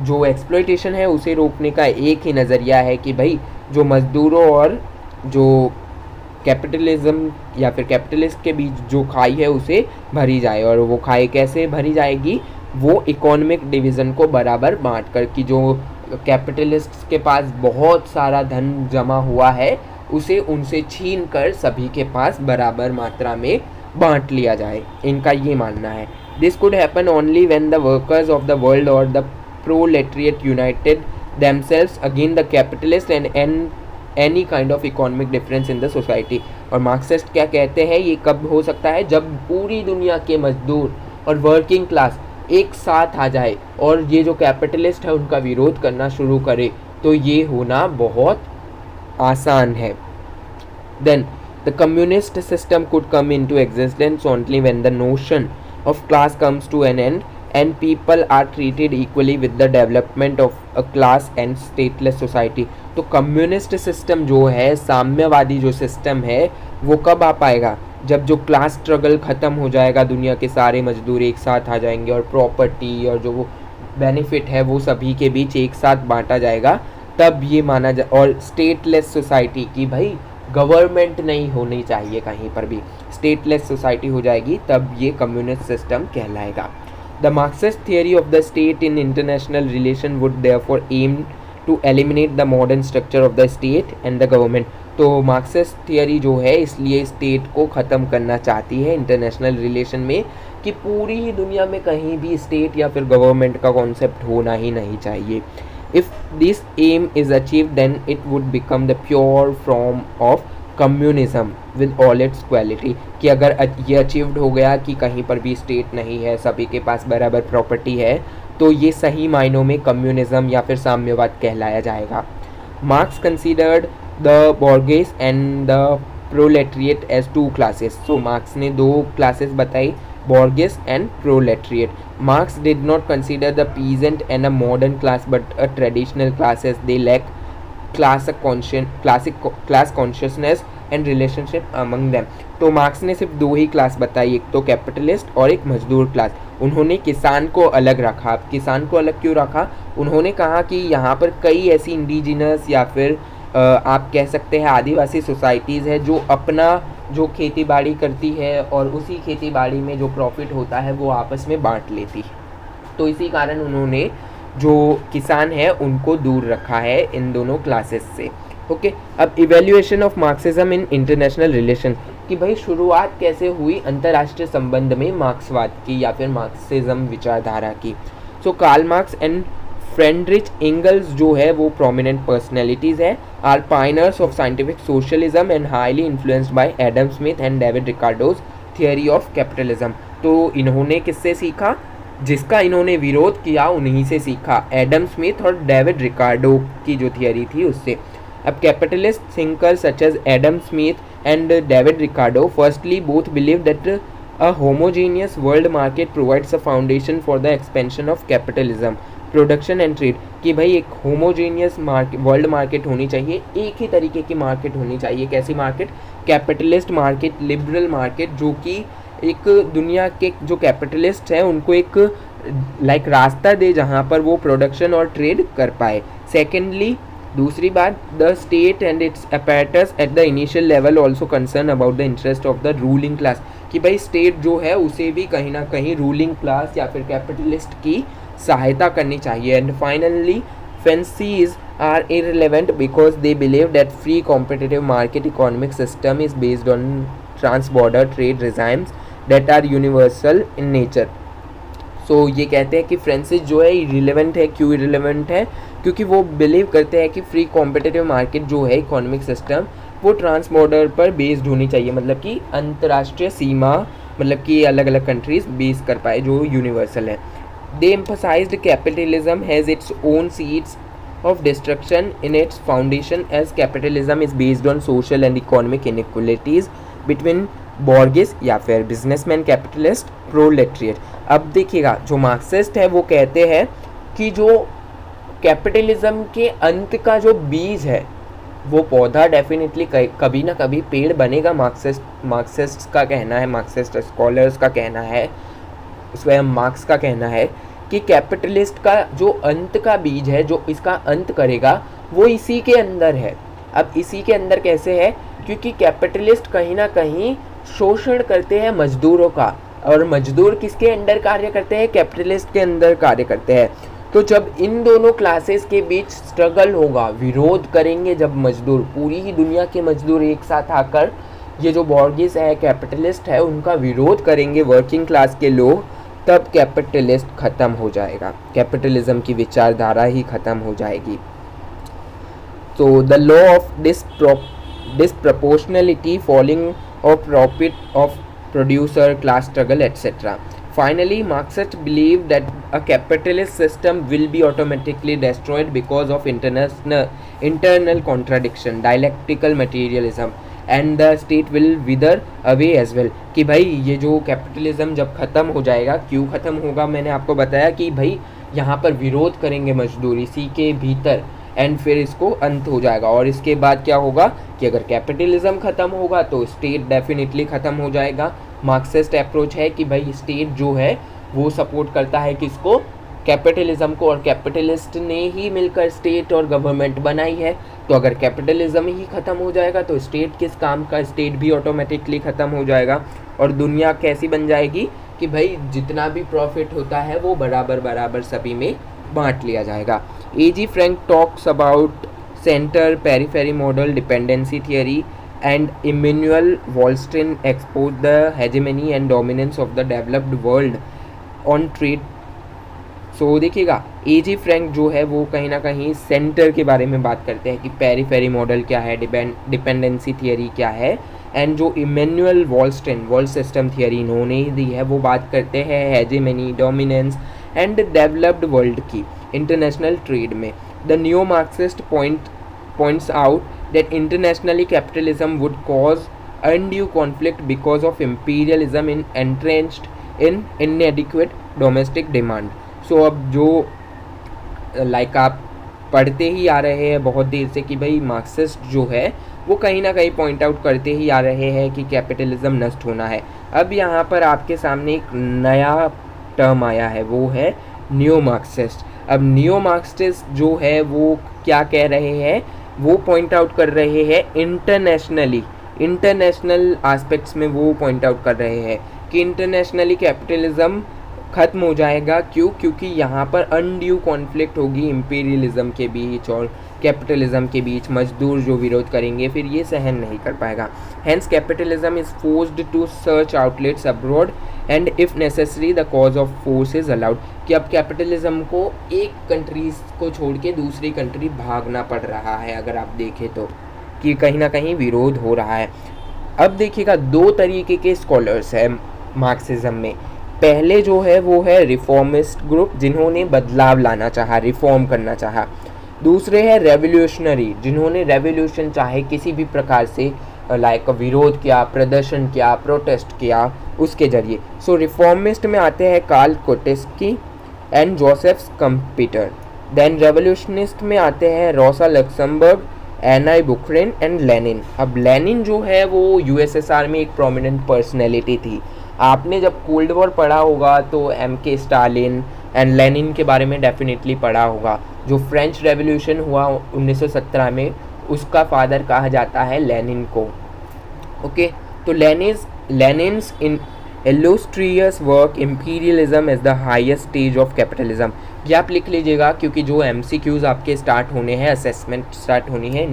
जो exploitation है उसे रोकने का एक ही नज़रिया है कि भाई जो मज़दूरों और जो कैपिटलिज्म या फिर कैपिटलिस्ट के बीच जो खाई है उसे भरी जाए. और वो खाई कैसे भरी जाएगी, वो इकोनॉमिक डिवीज़न को बराबर बांट कर, कि जो कैपिटलिस्ट के पास बहुत सारा धन जमा हुआ है उसे उनसे छीन कर सभी के पास बराबर मात्रा में बांट लिया जाए. इनका ये मानना है. This could happen only when the workers of the world और the proletariat united themselves against the capitalist and any kind of economic difference in the society. और मार्क्सिस्ट क्या कहते हैं, ये कब हो सकता है, जब पूरी दुनिया के मजदूर और वर्किंग क्लास एक साथ आ जाए और ये जो कैपिटलिस्ट है उनका विरोध करना शुरू करे. तो ये होना बहुत आसान है. Then the communist system could come into existence only when the notion of class comes to an end and people are treated equally with the development of a class and stateless society. तो communist system जो है, साम्यवादी जो system है, वो कब आ पाएगा, जब जो क्लास स्ट्रगल ख़त्म हो जाएगा, दुनिया के सारे मजदूर एक साथ आ जाएंगे और प्रॉपर्टी और जो वो बेनिफिट है वो सभी के बीच एक साथ बांटा जाएगा. तब ये माना जा, और स्टेटलेस सोसाइटी की भाई गवर्नमेंट नहीं होनी चाहिए कहीं पर भी, स्टेटलेस सोसाइटी हो जाएगी, तब ये कम्युनिस्ट सिस्टम कहलाएगा. The Marxist theory of the state in international relation would therefore aim to eliminate the modern structure of the state and the government. तो मार्क्सिस्ट थियरी जो है इसलिए स्टेट को ख़त्म करना चाहती है इंटरनेशनल रिलेशन में, कि पूरी ही दुनिया में कहीं भी स्टेट या फिर गवर्नमेंट का कॉन्सेप्ट होना ही नहीं चाहिए. If this aim is achieved, then it would become the pure form of communism with all it's quality, कि अगर ये अचीव्ड हो गया कि कहीं पर भी स्टेट नहीं है, सभी के पास बराबर प्रॉपर्टी है, तो ये सही मायनों में कम्युनिज्म या फिर साम्यवाद कहलाया जाएगा। Marx considered the bourgeois and the proletariat as two classes. So Marx ने दो क्लासेस बताई, bourgeois and proletariat. Marx did not consider the peasant and a modern class but a traditional classes, they lack class consciousness and relationship among them. तो Marx ने सिर्फ दो ही class बताई, एक तो कैपिटलिस्ट और एक मजदूर क्लास। उन्होंने किसान को अलग रखा। अब किसान को अलग क्यों रखा? उन्होंने कहा कि यहाँ पर कई ऐसी इंडिजिनस या फिर आप कह सकते हैं आदिवासी सोसाइटीज़ है जो अपना जो खेती बाड़ी करती है और उसी खेती बाड़ी में जो प्रॉफिट होता है वो आपस में बांट लेती है। तो इसी कारण उन्होंने जो किसान है उनको दूर रखा है इन दोनों क्लासेस से। ओके, अब evaluation of Marxism in international relation, कि भाई शुरुआत कैसे हुई अंतर्राष्ट्रीय संबंध में मार्क्सवाद की या फिर मार्क्सिज्म विचारधारा की। So Karl Marx and Friedrich Engels जो है वो प्रोमिनेंट पर्सनैलिटीज़ है, are pioneers of scientific socialism and highly influenced by Adam Smith and David Ricardo's theory of capitalism. तो इन्होंने किससे सीखा? जिसका इन्होंने विरोध किया उन्हीं से सीखा, एडम स्मिथ और डेविड रिकार्डो की जो थियोरी थी उससे। अब capitalist thinker such as Adam Smith and David Ricardo firstly both believe that a homogeneous world market provides a foundation for the expansion of capitalism, production and trade, कि भाई एक homogeneous world market होनी चाहिए, एक ही तरीके की market होनी चाहिए। कैसी market? Capitalist market, liberal market, जो कि एक दुनिया के जो कैपिटलिस्ट हैं उनको एक लाइक रास्ता दे जहाँ पर वो प्रोडक्शन और ट्रेड कर पाए। सेकेंडली, दूसरी बात, the state and it's apparatus at the initial level also concern about the interest of the ruling class, कि भाई स्टेट जो है उसे भी कहीं ना कहीं रूलिंग क्लास या फिर कैपिटलिस्ट की सहायता करनी चाहिए। And finally, fancies are irrelevant because they believe that free competitive market economic system is based on trans-border trade regimes that are universal in nature। सो ये कहते हैं कि फ्रेंसिस जो है इरिलेवेंट है। क्यों इरिलेवेंट है? क्योंकि वो बिलीव करते हैं कि फ्री कॉम्पिटिटिव मार्केट जो है इकोनॉमिक सिस्टम वो ट्रांस बॉर्डर पर बेस्ड होनी चाहिए, मतलब कि अंतर्राष्ट्रीय सीमा, मतलब कि अलग अलग कंट्रीज बेस कर पाए जो यूनिवर्सल है। They emphasized capitalism has its own seeds of destruction in its foundation, as capitalism is based on social and economic inequalities between bourgeois या फिर businessman capitalist proletariat। अब देखिएगा, जो मार्क्सिस्ट है वो कहते हैं कि जो कैपिटलिज्म के अंत का जो बीज है वो पौधा डेफिनेटली कभी ना कभी पेड़ बनेगा। मार्क्सिस्ट का कहना है, मार्क्सिस्ट स्कॉलर्स का कहना है, स्वयं मार्क्स का कहना है कि कैपिटलिस्ट का जो अंत का बीज है, जो इसका अंत करेगा, वो इसी के अंदर है। अब इसी के अंदर कैसे है? क्योंकि कैपिटलिस्ट कहीं ना कहीं शोषण करते हैं मजदूरों का, और मजदूर किसके अंडर कार्य करते हैं? कैपिटलिस्ट के अंदर कार्य करते हैं। तो जब इन दोनों क्लासेस के बीच स्ट्रगल होगा, विरोध करेंगे, जब मजदूर, पूरी ही दुनिया के मजदूर एक साथ आकर ये जो बॉर्गेस है, कैपिटलिस्ट है, उनका विरोध करेंगे, वर्किंग क्लास के लोग, तब कैपिटलिस्ट ख़त्म हो जाएगा, कैपिटलिज्म की विचारधारा ही ख़त्म हो जाएगी। तो the law of disproportionality, falling of profit of producer, class struggle etcetera. Finally, Marxists believe that a capitalist system will be automatically destroyed because of internal contradiction, dialectical materialism, and the state will wither away as well। कि भाई ये जो capitalism जब ख़त्म हो जाएगा, क्यों ख़त्म होगा? मैंने आपको बताया कि भाई यहाँ पर विरोध करेंगे मजदूर इसी के भीतर, एंड फिर इसको अंत हो जाएगा। और इसके बाद क्या होगा कि अगर कैपिटलिज्म ख़त्म होगा तो स्टेट डेफिनेटली ख़त्म हो जाएगा। मार्क्सिस्ट अप्रोच है कि भाई स्टेट जो है वो सपोर्ट करता है किसको? कैपिटलिज्म को, और कैपिटलिस्ट ने ही मिलकर स्टेट और गवर्नमेंट बनाई है। तो अगर कैपिटलिज्म ही ख़त्म हो जाएगा तो स्टेट किस काम का? स्टेट भी ऑटोमेटिकली ख़त्म हो जाएगा। और दुनिया कैसी बन जाएगी कि भाई जितना भी प्रॉफिट होता है वो बराबर बराबर सभी में बांट लिया जाएगा। A.G. Frank talks about center periphery model, dependency theory, and Immanuel Wallstein exposed the hegemony and dominance of the developed world on trade सो देखिएगा एजी फ्रैंक जो है वो कहीं ना कहीं सेंटर के बारे में बात करते हैं कि पेरीफेरी मॉडल क्या है, डिपेंडेंसी थियरी क्या है, एंड जो Immanuel Wallerstein world system theory इन्होंने ही दी है वो बात करते हैं hegemony, dominance and developed world की इंटरनेशनल ट्रेड में। The new Marxist points out that internationally capitalism would cause undue conflict because of imperialism in entrenched in inadequate domestic demand. So अब जो लाइक आप पढ़ते ही आ रहे हैं बहुत देर से कि भाई मार्क्सिस्ट जो है वो कहीं ना कहीं पॉइंट आउट करते ही आ रहे हैं कि कैपिटलिज्म नष्ट होना है। अब यहाँ पर आपके सामने एक नया टर्म आया है, वो है न्यू मार्क्सिस्ट। अब न्यू मार्क्सिस्ट जो है वो क्या कह रहे हैं, वो पॉइंट आउट कर रहे हैं इंटरनेशनल एस्पेक्ट्स में वो पॉइंट आउट कर रहे हैं कि इंटरनेशनली कैपिटलिज्म ख़त्म हो जाएगा। क्यों? क्योंकि यहाँ पर अनड्यू कॉन्फ्लिक्ट होगी इंपीरियलिज्म के बीच और कैपिटलिज्म के बीच। मजदूर जो विरोध करेंगे फिर ये सहन नहीं कर पाएगा। Hence capitalism is forced to search outlets abroad and if necessary the cause of force is allowed. कि अब कैपिटलिज्म को एक कंट्रीज को छोड़ के दूसरी कंट्री भागना पड़ रहा है, अगर आप देखें तो, कि कहीं ना कहीं विरोध हो रहा है। अब देखिएगा दो तरीके के स्कॉलर्स हैं मार्क्सिज्म में। पहले जो है वो है रिफॉर्मिस्ट ग्रुप जिन्होंने बदलाव लाना चाहा, रिफॉर्म करना चाहा। दूसरे है रेवोल्यूशनरी जिन्होंने रेवोल्यूशन चाहे किसी भी प्रकार से लाइक विरोध किया, प्रदर्शन किया, प्रोटेस्ट किया उसके जरिए। सो रिफॉर्मिस्ट में आते हैं Karl Kautsky and Joseph Schumpeter. Then revolutionist में आते हैं रोसा लक्समबर्ग, एनाई बुखरिन एंड लेनिन। अब लेनिन जो है वो यूएसएसआर में एक प्रोमिनेंट पर्सनैलिटी थी। आपने जब कोल्ड वॉर पढ़ा होगा तो एम.के. स्टालिन एंड लेनिन के बारे में डेफिनेटली पढ़ा होगा। जो फ्रेंच रेवोल्यूशन हुआ 1917 में उसका फादर कहा जाता है लेनिन को। ओके, तो लेनिन्स इन illustrious work imperialism as the highest stage of capitalism। ये आप लिख लीजिएगा क्योंकि जो MCQs आपके स्टार्ट होने हैं, असेसमेंट स्टार्ट होनी है,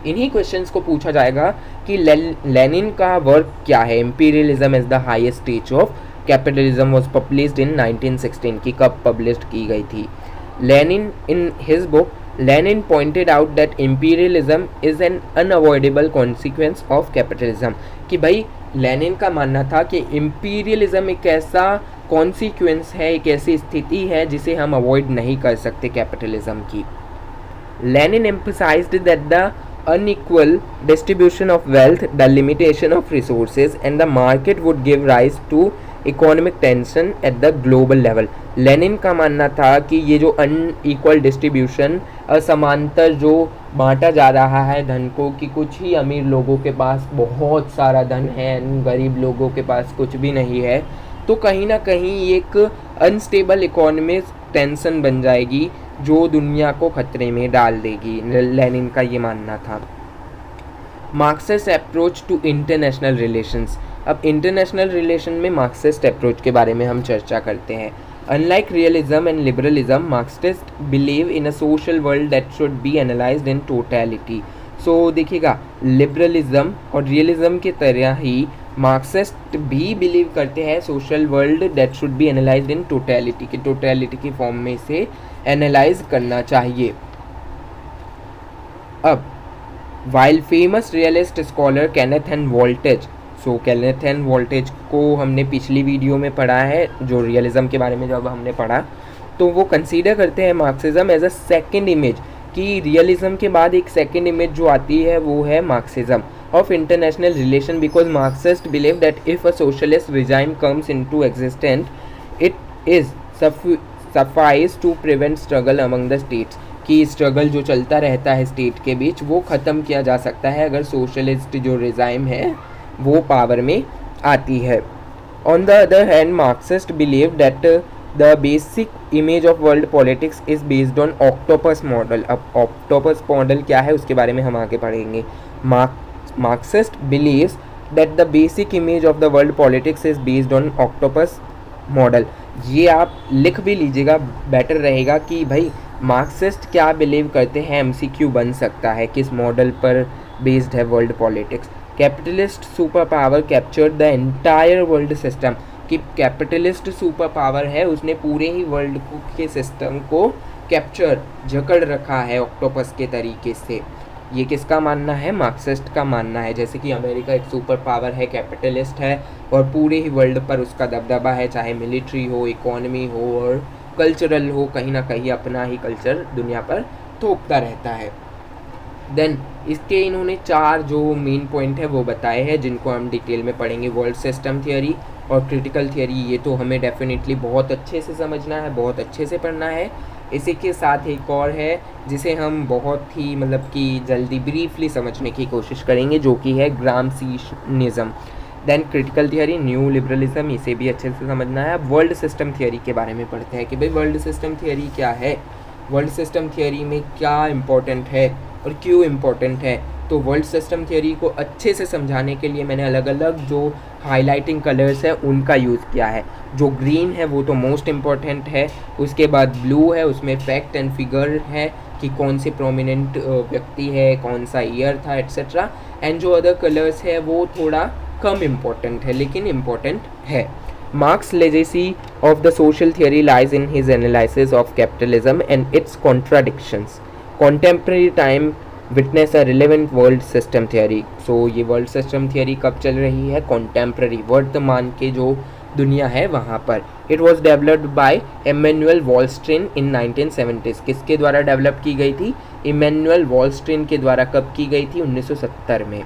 इन्हीं क्वेश्चंस को पूछा जाएगा कि लेनिन का वर्क क्या है। imperialism as the highest stage of capitalism was published in 1916 की कब पब्लिश की गई थी। Lenin in his book Lenin pointed out that imperialism is an unavoidable consequence of capitalism। कि भाई लेनिन का मानना था कि इम्पीरियलिज्म एक ऐसा कॉन्सिक्वेंस है, एक ऐसी स्थिति है जिसे हम अवॉइड नहीं कर सकते कैपिटलिज्म की। Lenin emphasized that the unequal distribution of wealth, the limitation of resources and the market would give rise to economic tension at the global level. Lenin का मानना था कि ये जो अनइक्वल डिस्ट्रीब्यूशन, असमांतर जो बांटा जा रहा है धन को, कि कुछ ही अमीर लोगों के पास बहुत सारा धन है, गरीब लोगों के पास कुछ भी नहीं है, तो कहीं ना कहीं एक अनस्टेबल इकोनॉमिक टेंशन बन जाएगी जो दुनिया को खतरे में डाल देगी। लेनिन का ये मानना था। Marxist approach to international relations. अब इंटरनेशनल रिलेशन में मार्क्सिस्ट अप्रोच के बारे में हम चर्चा करते हैं। Unlike realism and liberalism, Marxist believe in a social world that should be analysed in totality. So देखिएगा लिबरलिज्म और रियलिज्म की तरह ही मार्क्सिस्ट भी बिलीव करते हैं social world that should be analysed in totality, कि टोटलिटी की फॉर्म में से एनालाइज करना चाहिए। अब while famous realist scholar Kenneth end voltage, सो केनेथ एंड वोल्टेज को हमने पिछली वीडियो में पढ़ा है, जो रियलिज्म के बारे में जब हमने पढ़ा, तो वो कंसीडर करते हैं Marxism as a second image, कि रियलिज्म के बाद एक सेकेंड इमेज जो आती है वो है Marxism of international relation, because Marxist believe that if a socialist regime comes into existence it is suffices to prevent struggle among the states, कि स्ट्रगल जो चलता रहता है स्टेट के बीच वो ख़त्म किया जा सकता है अगर सोशलिस्ट जो रिजाइम है वो पावर में आती है। On the other hand Marxist believe that the basic image of world politics is based on octopus model. अब ऑक्टोपस मॉडल क्या है उसके बारे में हम आगे पढ़ेंगे। Marxist beliefs that the basic image of the world politics is based on octopus model. ये आप लिख भी लीजिएगा, बेटर रहेगा कि भाई मार्क्सिस्ट क्या बिलीव करते हैं, MCQ बन सकता है, किस मॉडल पर बेस्ड है world politics. Capitalist super power captured the entire world system, कि कि कैपिटलिस्ट सुपर पावर है उसने पूरे ही वर्ल्ड के सिस्टम को कैप्चर जकड़ रखा है ऑक्टोपस के तरीके से। ये किसका मानना है? मार्क्सिस्ट का मानना है। जैसे कि अमेरिका एक सुपर पावर है, कैपिटलिस्ट है और पूरे ही वर्ल्ड पर उसका दबदबा है, चाहे मिलिट्री हो, इकोनॉमी हो और कल्चरल हो, कहीं ना कहीं अपना ही कल्चर दुनिया पर थोपता रहता है। देन इसके इन्होंने 4 जो मेन पॉइंट है वो बताए हैं, जिनको हम डिटेल में पढ़ेंगे। वर्ल्ड सिस्टम थियोरी और क्रिटिकल थियोरी, ये तो हमें डेफिनेटली बहुत अच्छे से समझना है, बहुत अच्छे से पढ़ना है। इसी के साथ एक और है जिसे हम बहुत ही मतलब कि जल्दी ब्रीफली समझने की कोशिश करेंगे, जो कि है Gramscianism. Then critical theory, new liberalism, इसे भी अच्छे से समझना है। अब वर्ल्ड सिस्टम थियोरी के बारे में पढ़ते हैं कि भाई वर्ल्ड सिस्टम थियोरी क्या है, वर्ल्ड सिस्टम थियोरी में क्या इम्पोर्टेंट है और क्यों इम्पोर्टेंट है। तो वर्ल्ड सिस्टम थियोरी को अच्छे से समझाने के लिए मैंने अलग अलग जो हाईलाइटिंग कलर्स है उनका यूज़ किया है। जो ग्रीन है वो तो मोस्ट इम्पॉर्टेंट है, उसके बाद ब्लू है, उसमें फैक्ट एंड फिगर है कि कौन से प्रोमिनेंट व्यक्ति है, कौन सा ईयर था, एट्सेट्रा। एंड जो अदर कलर्स है वो थोड़ा कम इम्पॉर्टेंट है लेकिन इम्पॉर्टेंट है। Marx's legacy of the social theory lies in his analysis of capitalism and its contradictions. Contemporary time witness a relevant world system theory. So ये world system theory कब चल रही है? Contemporary, वर्तमान के जो दुनिया है वहाँ पर। It was developed by Emanuel Wallstein in 1970s. किसके द्वारा डेवलप की गई थी? Emanuel Wallstein के द्वारा कब की गई थी? 1970 में।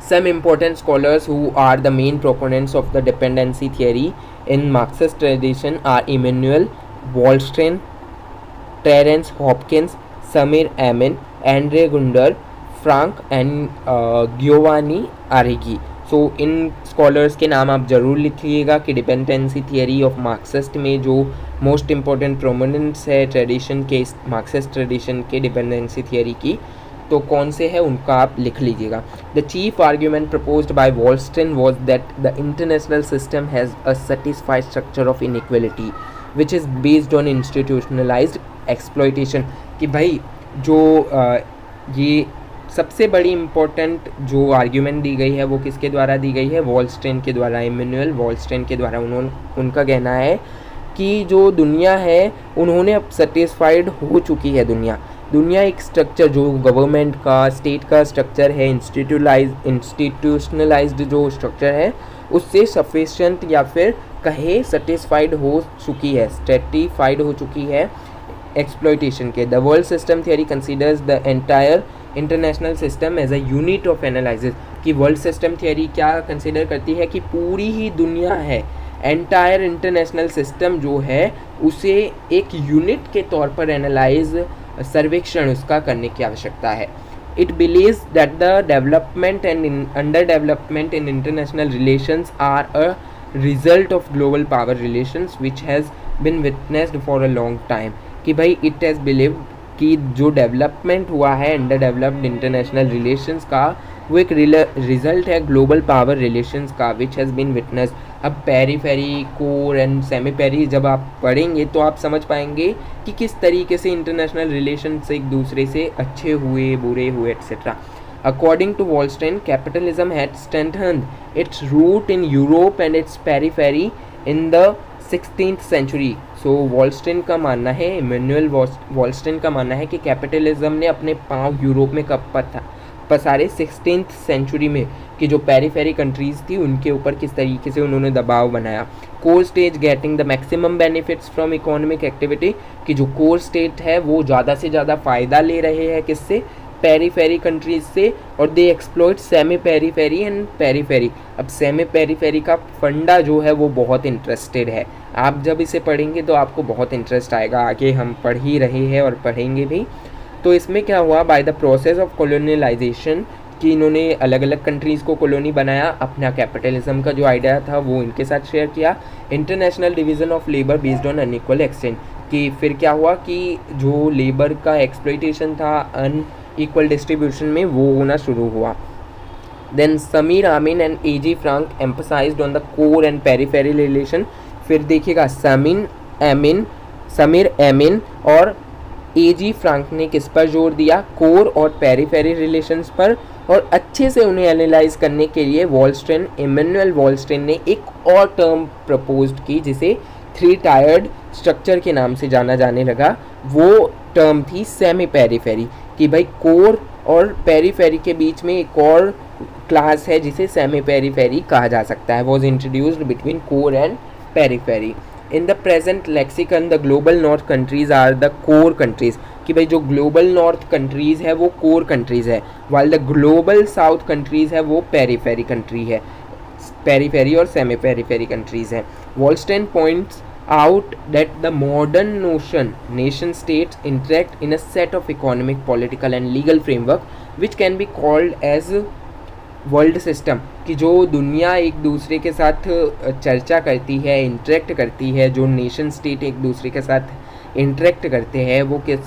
Some important scholars who are the main proponents of the dependency theory in Marxist tradition are Emanuel Wallstein, Terence Hopkins, Samir Amin, Andre Gunder, Frank and Giovanni Arrighi. So in scholars के नाम आप ज़रूर लिखिएगा कि dependency theory of Marxist में जो most important प्रोमिनेंट्स है tradition के, मार्क्सिस्ट ट्रेडिशन के डिपेंडेंसी थियरी की, तो कौन से है उनका आप लिख लीजिएगा। The chief argument proposed by Wallerstein was that the international system has a satisfied structure of inequality which is based on institutionalised exploitation. कि भाई जो ये सबसे बड़ी इम्पोर्टेंट जो आर्ग्यूमेंट दी गई है वो किसके द्वारा दी गई है? वॉलस्टेन के द्वारा, इमैनुअल वॉलस्टेन के द्वारा। उनका कहना है कि जो दुनिया है उन्होंने अब सेटिस्फाइड हो चुकी है। दुनिया एक स्ट्रक्चर जो गवर्नमेंट का, स्टेट का स्ट्रक्चर है, इंस्टीट्यूशनलाइज्ड जो स्ट्रक्चर है उससे सफिशिएंट या फिर कहे सेटिस्फाइड हो चुकी है, स्ट्रेटिफाइड हो चुकी है एक्सप्लॉयटेशन के। The world system theory considers the entire international system as a unit of analysis. कि वर्ल्ड सिस्टम थियरी क्या कंसीडर करती है कि पूरी ही दुनिया है, एंटायर इंटरनेशनल सिस्टम जो है उसे एक यूनिट के तौर पर एनालाइज, सर्वेक्षण उसका करने की आवश्यकता है। It believes that the development and under development in international relations are a result of global power relations which has been witnessed for a long time. कि भाई इट हैज़ बिलीव कि जो डेवलपमेंट हुआ है अंडर डेवलप्ड इंटरनेशनल रिलेशंस का वो एक result है ग्लोबल पावर रिलेशंस का, विच हैज़ बीन विटनेस्ड। अब पेरीफेरी, कोर एंड सेमी पेरी जब आप पढ़ेंगे तो आप समझ पाएंगे कि किस तरीके से इंटरनेशनल रिलेशंस एक दूसरे से अच्छे हुए, बुरे हुए, etcetera. According to Wallstein, capitalism had strengthened its root in Europe and its periphery in the 16th century. So Wallstein का मानना है, इमैनुअल वॉलस्टेन का मानना है कि कैपिटलिज्म ने अपने पांव यूरोप में कब पसारे 16th सेंचुरी में, कि जो पेरीफेरी कंट्रीज़ थी उनके ऊपर किस तरीके से उन्होंने दबाव बनाया। Core state getting the maximum benefits from economic activity, कि जो कोर स्टेट है वो ज़्यादा से ज़्यादा फ़ायदा ले रहे हैं किससे? पेरीफेरी कंट्रीज से, और दे exploit semi periphery and periphery. अब सेमी पेरीफेरी का फंडा जो है वो बहुत इंटरेस्टेड है, आप जब इसे पढ़ेंगे तो आपको बहुत इंटरेस्ट आएगा, आगे हम पढ़ ही रहे हैं और पढ़ेंगे भी। तो इसमें क्या हुआ? बाय द प्रोसेस ऑफ कॉलोनियलाइजेशन, कि इन्होंने अलग अलग कंट्रीज़ को कॉलोनी बनाया, अपना कैपिटलिज्म का जो आइडिया था वो इनके साथ शेयर किया। International division of labour based on unequal exchange, कि फिर क्या हुआ कि जो लेबर का एक्सप्लॉयटेशन था अनइक्वल डिस्ट्रीब्यूशन में वो होना शुरू हुआ। Then Samir Amin and A G. Frank emphasised on the core and periphery relation. फिर देखिएगा समीर एमिन और ए.जी. फ्रांक ने किस पर जोर दिया? कोर और पेरीफेरी रिलेशंस पर। और अच्छे से उन्हें एनालाइज करने के लिए इमैनुअल वॉलस्टेन ने एक और टर्म प्रपोज्ड की जिसे 3 टायर्ड स्ट्रक्चर के नाम से जाना जाने लगा। वो टर्म थी सेमी पेरीफेरी, कि भाई कोर और पेरीफेरी के बीच में एक और क्लास है जिसे सेमी पेरीफेरी कहा जा सकता है। Was introduced between core and periphery. In the present lexicon the global north countries are the core countries, कि भाई जो ग्लोबल नॉर्थ कंट्रीज़ है वो कोर कंट्रीज़ है, while the global south countries है वो पेरीफेरी कंट्री है, पेरीफेरी और सेमी पेरीफेरी कंट्रीज़ हैं। Wallerstein points out that the modern nation states interact in a set of economic, political and legal framework which can be called as world system, कि जो दुनिया एक दूसरे के साथ चर्चा करती है, इंटरेक्ट करती है, जो नेशन स्टेट एक दूसरे के साथ इंटरेक्ट करते हैं वो किस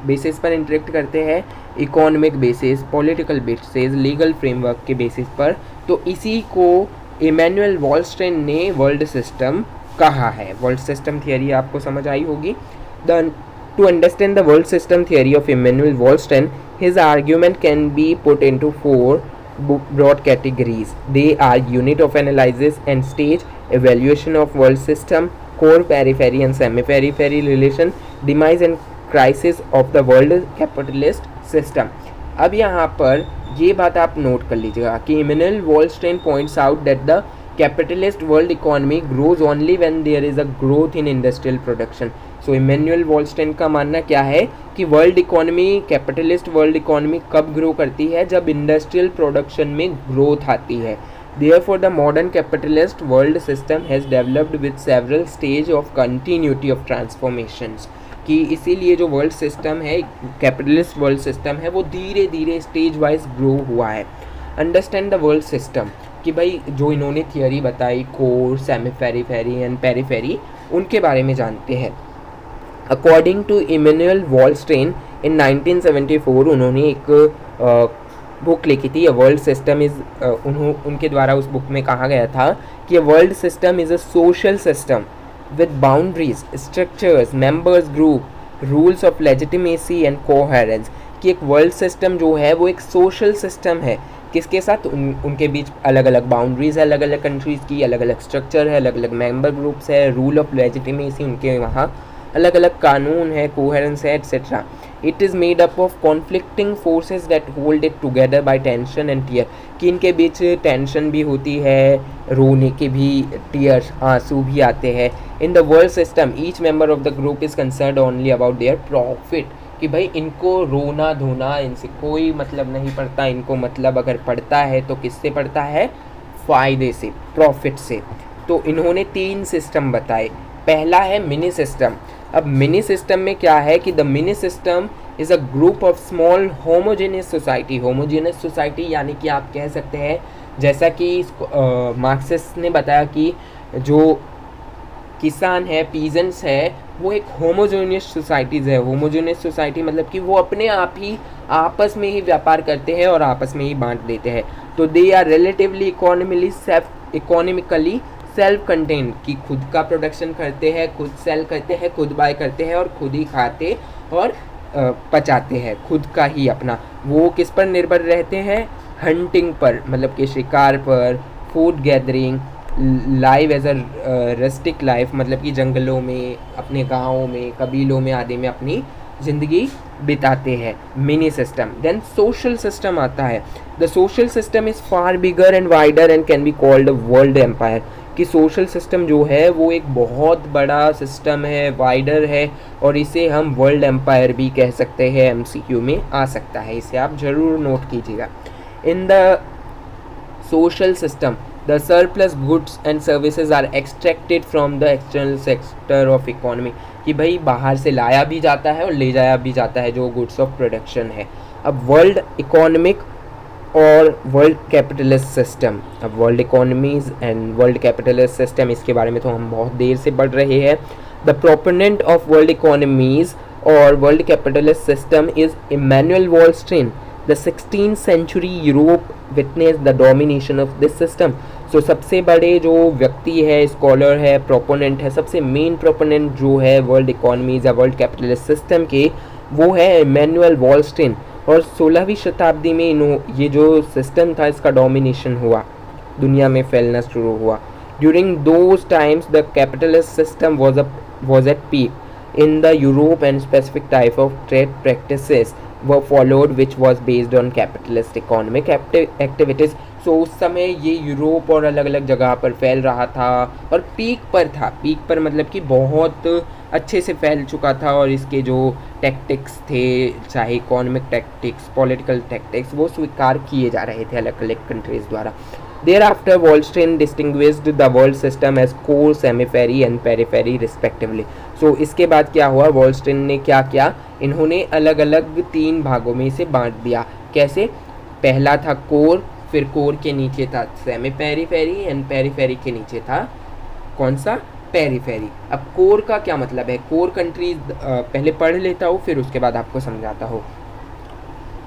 बेसिस पर इंटरेक्ट करते हैं, economic basis, political basis, legal framework के बेसिस पर। तो इसी को इमैनुअल वॉलस्टेन ने वर्ल्ड सिस्टम कहा है। वर्ल्ड सिस्टम थियरी आपको समझ आई होगी। To understand the world system theory of Immanuel Wallerstein, his argument can be put into 4 broad categories. They are unit of analysis and stage, evaluation of world system, core, periphery and semi-periphery relation, demise and crisis of the world capitalist system. अब यहाँ पर ये बात आप note कर लीजिएगा कि Immanuel Wallerstein points that the capitalist world economy grows only when there is a growth in industrial production. So Immanuel Wallerstein का मानना क्या है कि world economy, capitalist world economy कब ग्रो करती है, जब इंडस्ट्रियल प्रोडक्शन में ग्रोथ आती है। Therefore the modern capitalist world system has developed with several stage of continuity of transformations, कि इसीलिए जो वर्ल्ड सिस्टम है, कैपिटलिस्ट वर्ल्ड सिस्टम है, वो धीरे धीरे स्टेज वाइज ग्रो हुआ है। अंडरस्टैंड द वर्ल्ड सिस्टम, कि भाई जो इन्होंने थियोरी बताई core, semi periphery and periphery, उनके बारे में जानते हैं। अकॉर्डिंग टू इमैनुअल वॉलस्टेन इन 1974 उन्होंने एक बुक लिखी थी, वर्ल्ड सिस्टम इज़, उनके द्वारा उस बुक में कहा गया था कि world system is a social system with boundaries, structures, members group, rules of legitimacy and coherence, कि एक वर्ल्ड सिस्टम जो है वो एक सोशल सिस्टम है, किसके साथ, उनके बीच अलग अलग बाउंड्रीज है, अलग अलग कंट्रीज़ की, अलग अलग स्ट्रक्चर है, अलग अलग मेंबर ग्रुप्स है, रूल ऑफ लेजिटिमेसी, उनके वहाँ अलग अलग कानून है, कोहेरेंस है, etcetera. It is made up of conflicting forces that hold it together by tension and tear, कि इनके बीच टेंशन भी होती है, रोने के भी, टीयर्स, आंसू भी आते हैं। In the world system each member of the group is concerned only about their profit, कि भाई इनको रोना धोना इनसे कोई मतलब नहीं पड़ता, इनको मतलब अगर पड़ता है तो किससे पड़ता है, फ़ायदे से, प्रॉफिट से। तो इन्होंने 3 सिस्टम बताए। पहला है मिनी सिस्टम। अब मिनी सिस्टम में क्या है कि the mini system is a group of small homogeneous society. Homogeneous society यानी कि आप कह सकते हैं, जैसा कि मार्क्सिस्ट ने बताया कि जो किसान है, पीजेंट्स है, वो एक होमोजेनियस सोसाइटीज़ है। होमोजेनियस सोसाइटी मतलब कि वो अपने आप ही आपस में ही व्यापार करते हैं और आपस में ही बांट देते हैं। तो they are relatively economically self contained, कि खुद का प्रोडक्शन करते हैं, खुद सेल करते हैं, खुद बाय करते हैं और खुद ही खाते और पचाते हैं, खुद का ही अपना। वो किस पर निर्भर रहते हैं, हंटिंग पर, मतलब कि शिकार पर, food gathering, live as a rustic life, मतलब कि जंगलों में, अपने गाँवों में, कबीलों में आदि में अपनी ज़िंदगी बिताते हैं। Mini system. Then social system आता है। The social system is far bigger and wider and can be called world empire, कि सोशल सिस्टम जो है वो एक बहुत बड़ा सिस्टम है, वाइडर है, और इसे हम वर्ल्ड एम्पायर भी कह सकते हैं। एमसीक्यू में आ सकता है, इसे आप ज़रूर नोट कीजिएगा। In the social system the surplus goods and services are extracted from the external sector of economy, कि भाई बाहर से लाया भी जाता है और ले जाया भी जाता है जो गुड्स ऑफ प्रोडक्शन है। अब वर्ल्ड इकोनॉमिक और वर्ल्ड कैपिटलिस्ट सिस्टम, अब world economies and world capitalist system, इसके बारे में तो हम बहुत देर से पढ़ रहे हैं। The proponent of world economies और world capitalist system is Immanuel Wallerstein. The 16th century Europe witnessed the domination of this system. So सबसे बड़े जो व्यक्ति है, स्कॉलर है, प्रोपोनेंट है, सबसे मेन प्रोपोनेंट जो है वर्ल्ड इकोनॉमीज या वर्ल्ड कैपिटलिस्ट सिस्टम के, वो है इमैनुअल वॉलस्टेन। और 16वीं शताब्दी में ये जो सिस्टम था इसका डोमिनेशन हुआ, दुनिया में फैलना शुरू हुआ। During those times the capitalist system was at peak in the Europe, and specific type of trade practices were followed which was based on capitalist economic activities. So उस समय ये यूरोप और अलग अलग जगह पर फैल रहा था और पीक पर था। पीक पर मतलब कि बहुत अच्छे से फैल चुका था, और इसके जो टैक्टिक्स थे, चाहे इकोनॉमिक टैक्टिक्स, पॉलिटिकल टैक्टिक्स, वो स्वीकार किए जा रहे थे अलग अलग कंट्रीज़ द्वारा। Thereafter, Wallstein distinguished the world system as core, semi-periphery and periphery respectively. So इसके बाद क्या हुआ, वॉलस्टेन ने क्या किया, इन्होंने अलग अलग 3 भागों में इसे बांट दिया। कैसे? पहला था कोर, फिर कोर के नीचे था सेमी पेरीफेरी, एंड पेरीफेरी के नीचे था कौन सा, पेरीफेरी। अब कोर का क्या मतलब है, कोर कंट्रीज पहले पढ़ लेता हूँ फिर उसके बाद आपको समझाता हूँ।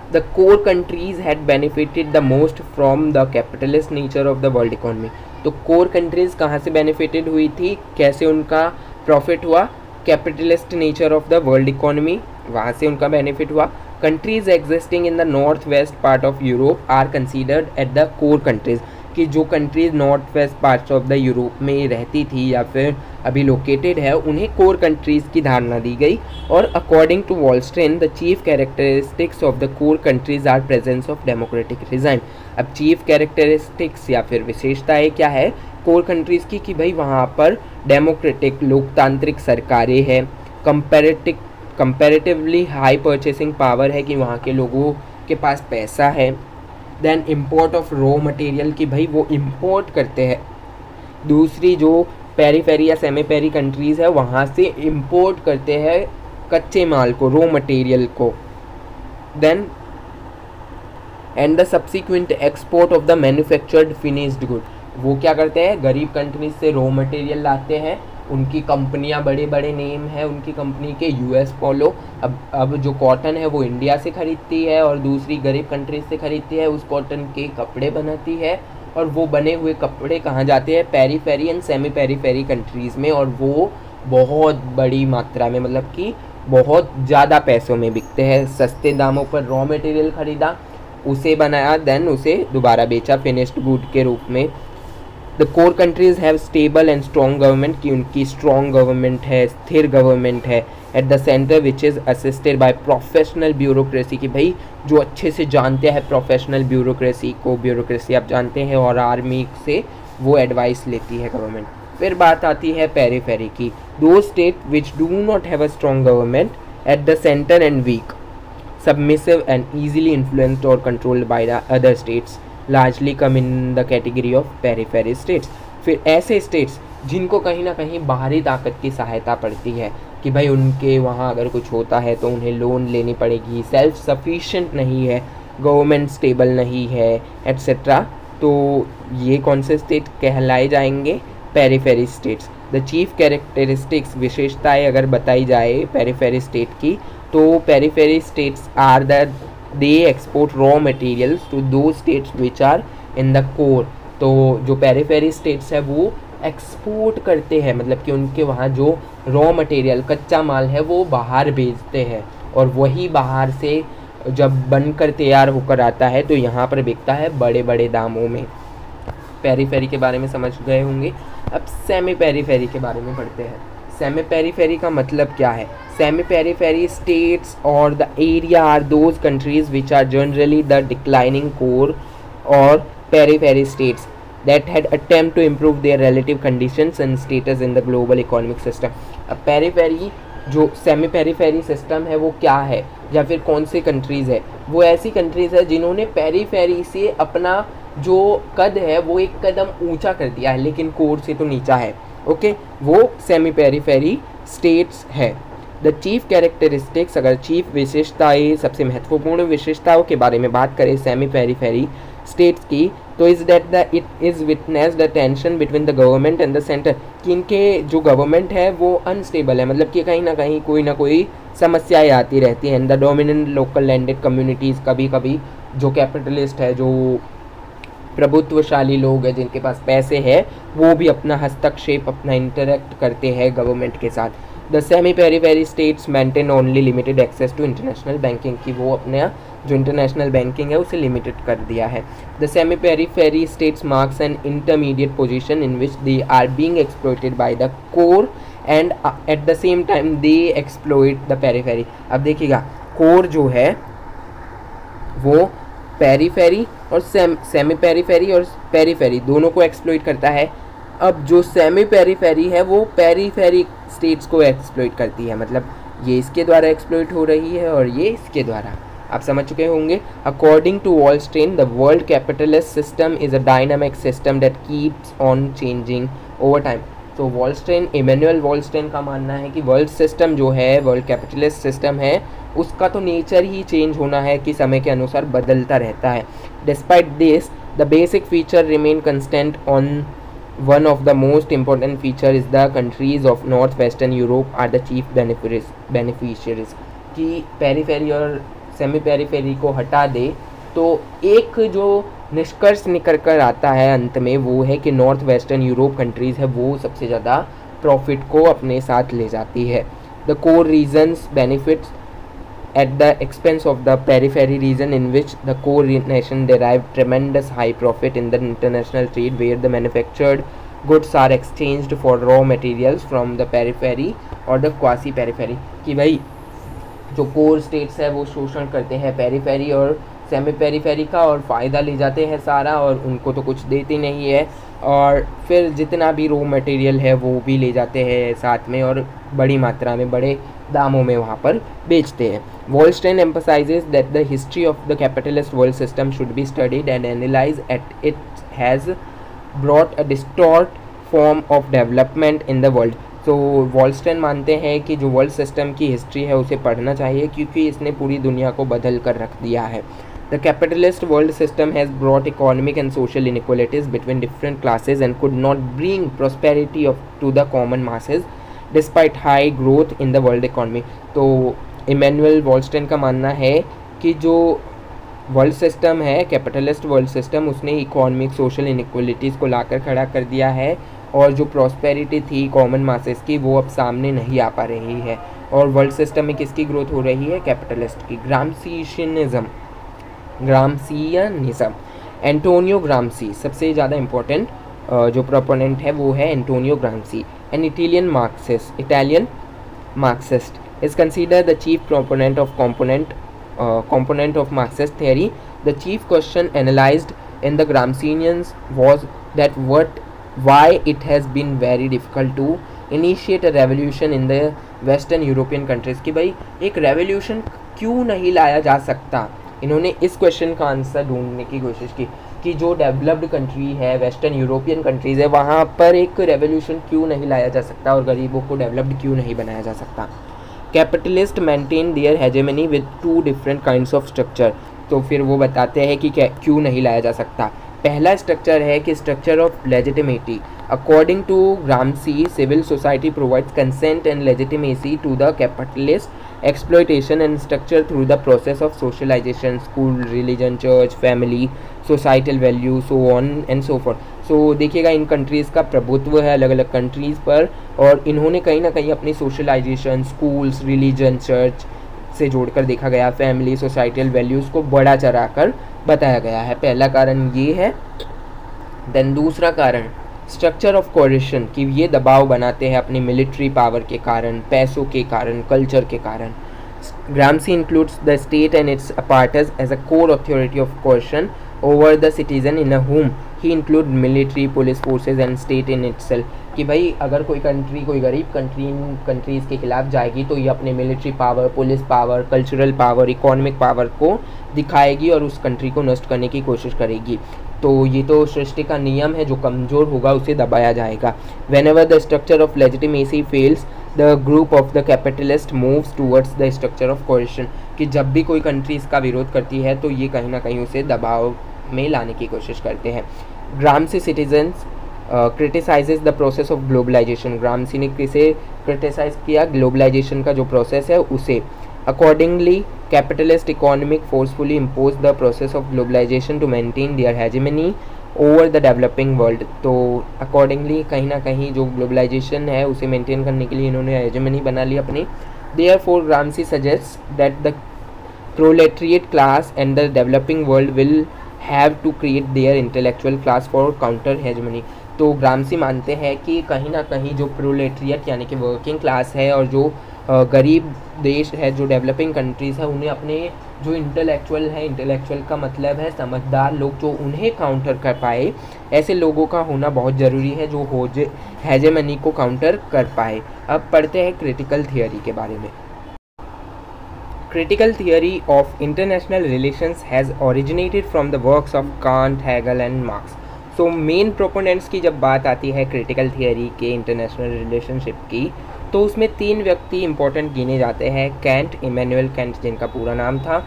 The core countries had benefited the most from the capitalist nature of the world economy. तो core countries कहाँ से benefited हुई थी, कैसे उनका profit हुआ, capitalist nature of the world economy, वहाँ से उनका benefit हुआ। Countries existing in the northwest part of Europe are considered at the core countries, कि जो countries north west parts of the Europe में रहती थी या फिर अभी लोकेटेड है, उन्हें कोर कंट्रीज़ की धारणा दी गई। और according to Wallerstein the chief characteristics of the core countries are presence of democratic design. अब चीफ कैरेक्टरिस्टिक्स या फिर विशेषताएं क्या है कोर कंट्रीज़ की, कि भाई वहाँ पर डेमोक्रेटिक लोकतांत्रिक सरकारें हैं, कंपैरेटिवली हाई परचेसिंग पावर है कि वहाँ के लोगों के पास पैसा है। Then import of raw material, कि भाई वो इम्पोर्ट करते हैं। दूसरी जो पेरीफेरी या सेमी पेरी कंट्रीज़ है वहाँ से इम्पोर्ट करते हैं कच्चे माल को, रॉ मटेरियल को। Then and the subsequent export of the manufactured finished good, वो क्या करते हैं, गरीब कंट्रीज से रॉ मटेरियल लाते हैं, उनकी कंपनियां बड़े बड़े नेम है उनकी कंपनी के, यूएस पोलो अब जो कॉटन है वो इंडिया से ख़रीदती है और दूसरी गरीब कंट्रीज से ख़रीदती है, उस कॉटन के कपड़े बनाती है, और वो बने हुए कपड़े कहाँ जाते हैं, periphery and semi periphery countries में, और वो बहुत बड़ी मात्रा में, मतलब कि बहुत ज़्यादा पैसों में बिकते हैं। सस्ते दामों पर रॉ मटेरियल ख़रीदा, उसे बनाया, देन उसे दोबारा बेचा फिनिश्ड गुड के रूप में। The core countries have stable and strong government, कि उनकी स्ट्रॉन्ग गवर्नमेंट है, स्थिर गवर्नमेंट है। Eight the centre which is assisted by professional bureaucracy, कि भाई जो अच्छे से जानते हैं प्रोफेशनल ब्यूरोक्रेसी को, ब्यूरोक्रेसी आप जानते हैं, और आर्मी से वो एडवाइस लेती है गवर्नमेंट। फिर बात आती है पेरीफेरी की, दो state which do not have a strong government at the centre and weak, submissive and easily influenced or controlled by the other states largely come in the category of periphery states। फिर ऐसे states जिनको कहीं ना कहीं बाहरी ताकत की सहायता पड़ती है, कि भाई उनके वहाँ अगर कुछ होता है तो उन्हें लोन लेनी पड़ेगी, सेल्फ सफिशिएंट नहीं है, गवर्नमेंट स्टेबल नहीं है, एट्सेट्रा, तो ये कौन से स्टेट कहलाए जाएंगे, periphery states. The chief characteristics, विशेषताएं अगर बताई जाए पेरीफेरी स्टेट की, तो periphery states are that they export raw materials to those states which are in the core. तो जो पेरीफेरी स्टेट्स है वो एक्सपोर्ट करते हैं, मतलब कि उनके वहाँ जो रॉ मटेरियल कच्चा माल है वो बाहर भेजते हैं, और वही बाहर से जब बनकर तैयार होकर आता है तो यहाँ पर बिकता है बड़े बड़े दामों में। पेरीफेरी के बारे में समझ गए होंगे। अब सेमी पेरीफेरी के बारे में पढ़ते हैं। सेमी पेरीफेरी का मतलब क्या है, सेमी पेरीफेरी स्टेट्स और the area are those countries which are generally the declining core और periphery states that had attempt to improve their relative conditions and status in the global economic system। अब periphery जो semi periphery system है वो क्या है, या फिर कौन से कंट्रीज़ है, वो ऐसी कंट्रीज़ है जिन्होंने पेरीफेरी से अपना जो कद है वो एक कदम ऊंचा कर दिया है, लेकिन कोर से तो नीचा है। ओके, वो सेमी पेरीफेरी स्टेट्स है। द चीफ कैरेक्टरिस्टिक्स, अगर चीफ विशेषताएँ, सबसे महत्वपूर्ण विशेषताओं के बारे में बात करें सेमी पेरीफेरी स्टेट्स की, तो is that the it is witness the tension between the government and the centre, कि इनके जो गवर्नमेंट है वो अनस्टेबल है, मतलब कि कहीं ना कोई समस्याएं आती रहती हैं। The dominant local landed communities, कभी कभी जो कैपिटलिस्ट है, जो प्रभुत्वशाली लोग हैं जिनके पास पैसे है, वो भी अपना हस्तक्षेप, अपना इंटरेक्ट करते हैं गवर्नमेंट के साथ। The semi periphery states maintain only limited access to international banking, की वो अपने जो इंटरनेशनल बैंकिंग है उसे लिमिटेड कर दिया है. The semi periphery states marks an intermediate position in which they are being exploited by the core and at the same time they exploit the periphery. अब देखिएगा, कोर जो है वो पेरीफेरी और सेमी पेरीफेरी और पेरीफेरी दोनों को exploit करता है. अब जो सेमी पेरीफेरी है वो पेरीफेरी स्टेट्स को एक्सप्लॉइट करती है, मतलब ये इसके द्वारा एक्सप्लॉइट हो रही है और ये इसके द्वारा. आप समझ चुके होंगे. According to Wallerstein, the world capitalist system is a dynamic system that keeps on changing over time. तो वॉलस्टेन, इमैनुअल वॉलस्टेन का मानना है कि वर्ल्ड सिस्टम जो है, वर्ल्ड कैपिटलिस्ट सिस्टम है, उसका तो नेचर ही चेंज होना है कि समय के अनुसार बदलता रहता है. Despite this the basic feature remain constant on. One of the most important feature is the countries of northwestern Europe are the chief beneficiaries. कि पेरीफेरी और सेमी पेरीफेरी को हटा दे तो एक जो निष्कर्ष निकल कर आता है अंत में वो है कि नॉर्थ वेस्टर्न यूरोप कंट्रीज़ है वो सबसे ज़्यादा प्रॉफिट को अपने साथ ले जाती है. The core regions benefits at the expense of the periphery region, in which the core nation derive tremendous high profit in the international trade, where the manufactured goods are exchanged for raw materials from the periphery or the quasi periphery. कि भाई जो core states है वो शोषण करते हैं periphery और semi periphery का और फ़ायदा ले जाते हैं सारा, और उनको तो कुछ देते नहीं है, और फिर जितना भी रॉ मटेरियल है वो भी ले जाते हैं साथ में और बड़ी मात्रा में बड़े दामों में वहाँ पर बेचते हैं. वॉलस्टेन emphasizes that the history of the capitalist world system should be studied and analyzed as it has brought a distort form of development in the world. तो वॉलस्टेन मानते हैं कि जो वर्ल्ड सिस्टम की हिस्ट्री है उसे पढ़ना चाहिए क्योंकि इसने पूरी दुनिया को बदल कर रख दिया है. The capitalist world system has brought economic and social inequalities between different classes and could not bring prosperity to the common masses despite high growth in the world economy. तो इमैनुअल वॉलस्टेन का मानना है कि जो world system है, capitalist world system, उसने economic social inequalities को लाकर खड़ा कर दिया है और जो प्रॉस्पेरिटी थी कॉमन मासेस की वो अब सामने नहीं आ पा रही है. और वर्ल्ड सिस्टम में किसकी ग्रोथ हो रही है? कैपिटलिस्ट की. ग्रामसियनिज्म. एंटोनियो ग्रामसी सबसे ज़्यादा इम्पोर्टेंट जो प्रोपोनेंट है वो है Antonio Gramsci. An Italian Marxist is considered the chief proponent of component of Marxist theory. The chief question analyzed in the Gramscians was that why it has been very difficult to initiate a revolution in the Western European countries. कि भाई एक revolution क्यों नहीं लाया जा सकता. इन्होंने इस क्वेश्चन का आंसर ढूंढने की कोशिश की कि जो डेवलप्ड कंट्री है, वेस्टर्न यूरोपियन कंट्रीज़ है, वहाँ पर एक रेवोल्यूशन क्यों नहीं लाया जा सकता और गरीबों को डेवलप्ड क्यों नहीं बनाया जा सकता. Capitalist maintain their hegemony with two different kinds of structure. तो फिर वो बताते हैं कि क्यों नहीं लाया जा सकता. पहला स्ट्रक्चर है कि structure of legitimacy. According to Gramsci, civil society provides consent and legitimacy to the capitalist exploitation and structure through the process of socialisation, school, religion, church, family, societal value, so on and so forth. So देखिएगा इन countries का प्रभुत्व है अलग अलग countries पर और इन्होंने कहीं ना कहीं अपनी सोशलाइजेशन, स्कूल्स, रिलीजन, चर्च से जोड़कर देखा गया, फैमिली, सोसाइटल वैल्यूज़ को बढ़ा चढ़ा कर बताया गया है. पहला कारण ये है. देन दूसरा कारण स्ट्रक्चर ऑफ कोएशन, कि ये दबाव बनाते हैं अपनी मिलिट्री पावर के कारण, पैसों के कारण, कल्चर के कारण. Gramsci includes the state and its apparatus as a core authority of coercion over the citizen, in whom he include military, police forces and state in itself. कि भाई अगर कोई कंट्री, कोई गरीब कंट्री इन कंट्रीज़ के खिलाफ जाएगी तो ये अपने military power, police power, cultural power, economic power को दिखाएगी और उस कंट्री को नष्ट करने की कोशिश करेगी. तो ये तो सृष्टि का नियम है, जो कमज़ोर होगा उसे दबाया जाएगा. Whenever the structure of legitimacy fails, the group of the capitalist moves towards the structure of coercion. कि जब भी कोई कंट्री इसका विरोध करती है तो ये कहीं ना कहीं उसे दबाव में लाने की कोशिश करते हैं. Gramsci citizens criticises the process of globalisation. Gramsci ने किसे क्रिटिसाइज किया? ग्लोबलाइजेशन का जो प्रोसेस है उसे. Accordingly, capitalist economic forcefully impose the process of globalization to maintain their hegemony over the developing world. तो अकॉर्डिंगली कहीं ना कहीं जो ग्लोबलाइजेशन है उसे मेंटेन करने के लिए इन्होंने हेजेमनी बना ली अपनी। Therefore Gramsci suggest that the proletariat class and the developing world will have to create their intellectual class for counter hegemony. तो ग्राम्सी मानते हैं कि कहीं ना कहीं जो प्रोलेटरिएट यानी कि वर्किंग क्लास है और जो गरीब देश है, जो डेवलपिंग कंट्रीज़ है, उन्हें अपने जो इंटेलेक्चुअल है, इंटेलेक्चुअल का मतलब है समझदार लोग, जो उन्हें काउंटर कर पाए, ऐसे लोगों का होना बहुत ज़रूरी है जो हेजेमनी को काउंटर कर पाए। अब पढ़ते हैं क्रिटिकल थियोरी के बारे में। Critical theory of international relations has originated from the works of Kant, Hegel and Marx. So main proponents की जब बात आती है क्रिटिकल थियोरी के इंटरनेशनल रिलेशनशिप की, तो उसमें 3 व्यक्ति इंपॉर्टेंट गिने जाते हैं, कैंट, इमैनुअल कैंट जिनका पूरा नाम था,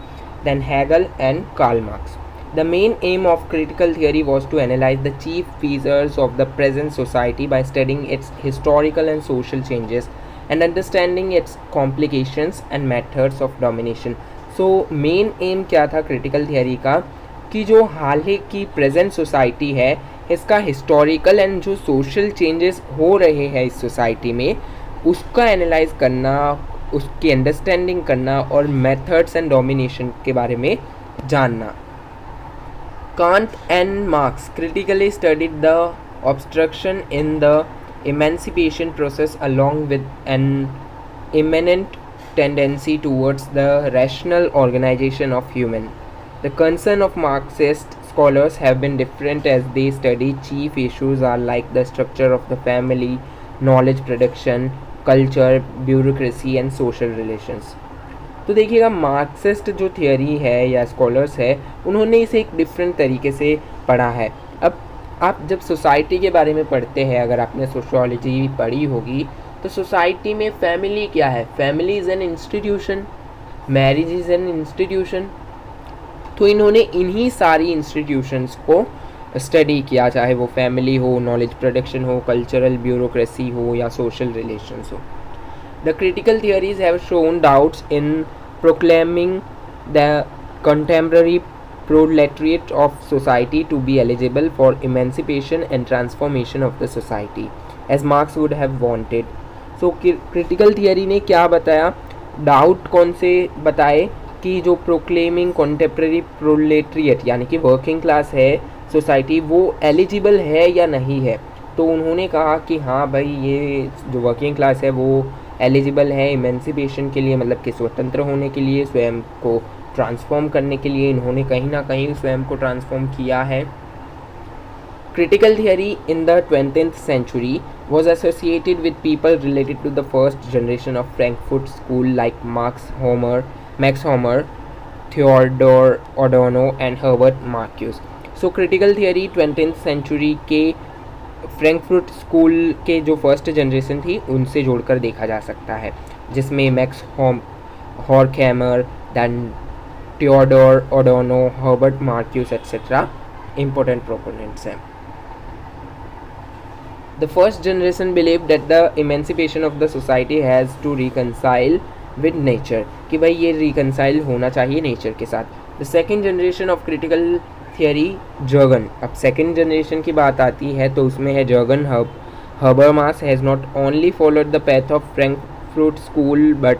then Hegel and Karl Marx. The main aim of critical theory was to analyze the chief features of the present society by studying its historical and social changes and understanding its complications and methods of domination. So main aim क्या था critical theory का, कि जो हाल ही की present society है इसका historical and जो social changes हो रहे हैं इस सोसाइटी में, उसका एनालाइज करना, उसकी अंडरस्टैंडिंग करना और मेथड्स एंड डोमिनेशन के बारे में जानना। Kant and Marx critically studied the obstruction in the emancipation process along with an imminent tendency towards the rational organization of human. The concern of Marxist scholars have been different as they study chief issues are like the structure of the family, knowledge production, culture, bureaucracy and social relations. तो देखिएगा Marxist जो theory है या scholars है उन्होंने इसे एक different तरीके से पढ़ा है। अब आप जब सोसाइटी के बारे में पढ़ते हैं, अगर आपने सोशियोलॉजी पढ़ी होगी, तो सोसाइटी में फैमिली क्या है, family is an institution, marriage is an institution. तो इन्होंने इन्हीं सारी इंस्टीट्यूशंस को स्टडी किया, चाहे वो फैमिली हो, नॉलेज प्रोडक्शन हो, कल्चरल ब्यूरोक्रेसी हो या सोशल रिलेशंस हो। The critical theories have shown doubts in proclaiming the contemporary proletariat of society to be eligible for emancipation and transformation of the society as Marx would have wanted. So critical theory ने क्या बताया, doubt कौन से बताए कि जो proclaiming contemporary प्रोलेटरिएट यानी कि वर्किंग क्लास है सोसाइटी, वो एलिजिबल है या नहीं है। तो उन्होंने कहा कि हाँ भाई, ये जो वर्किंग क्लास है वो एलिजिबल है इमेंसिपेशन के लिए, मतलब कि स्वतंत्र होने के लिए, स्वयं को ट्रांसफॉर्म करने के लिए इन्होंने कहीं ना कहीं स्वयं को ट्रांसफॉर्म किया है। Critical theory in the 20th century was associated with people related to the first generation of Frankfurt School like Max Homer, Theodor Adorno and Herbert Marcuse. So critical theory 20th century के Frankfurt school के जो first generation थी उनसे जोड़कर देखा जा सकता है, जिसमें Max Horkheimer, then Theodor Adorno, Herbert Marcuse etcetera important proponents हैं। The first generation believe that the emancipation of the society has to reconcile with nature, कि भाई ये रिकनसाइल होना चाहिए नेचर के साथ। The second generation of critical theory Jurgen. अब second generation की बात आती है तो उसमें है Jurgen Habermas has not only followed the path of Frankfurt school but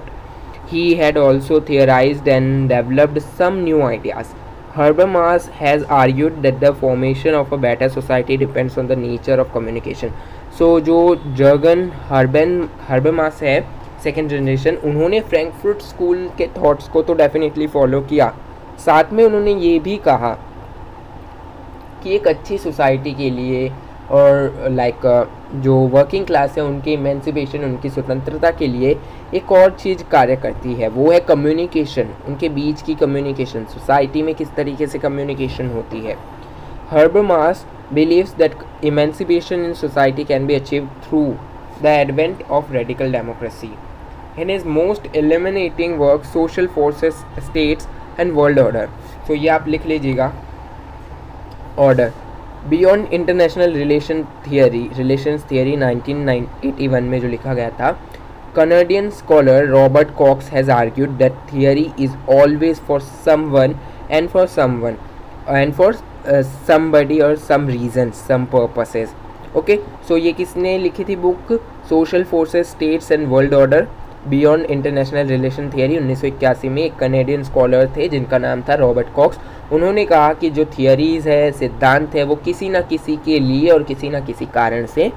he had also theorised and developed some new ideas. Habermas has argued that the formation of a better society depends on the nature of communication. So जो Jurgen हर्बरमास है second generation, उन्होंने Frankfurt school के thoughts को तो definitely follow किया, साथ में उन्होंने ये भी कहा कि एक अच्छी सोसाइटी के लिए और जो वर्किंग क्लास है उनके इमेंसिपेशन, उनकी स्वतंत्रता के लिए एक और चीज़ कार्य करती है, वो है कम्युनिकेशन, उनके बीच की कम्युनिकेशन, सोसाइटी में किस तरीके से कम्युनिकेशन होती है। Habermas believes that emancipation in society can be achieved through the advent of radical democracy. In his most eliminating work social forces, states and world order. तो ये आप लिख लीजिएगा, order beyond international relations theory 1981 में जो लिखा गया था। Canadian scholar Robert Cox has argued that theory is always for someone and for somebody और some reason some purposes. Okay, so ये किसने लिखी थी book? Social forces states and world order beyond international relation theory. 1981 में एक Canadian scholar थे जिनका नाम था रॉबर्ट कॉक्स। उन्होंने कहा कि जो थियरीज़ है, सिद्धांत है, वो किसी न किसी के लिए और किसी न किसी कारण से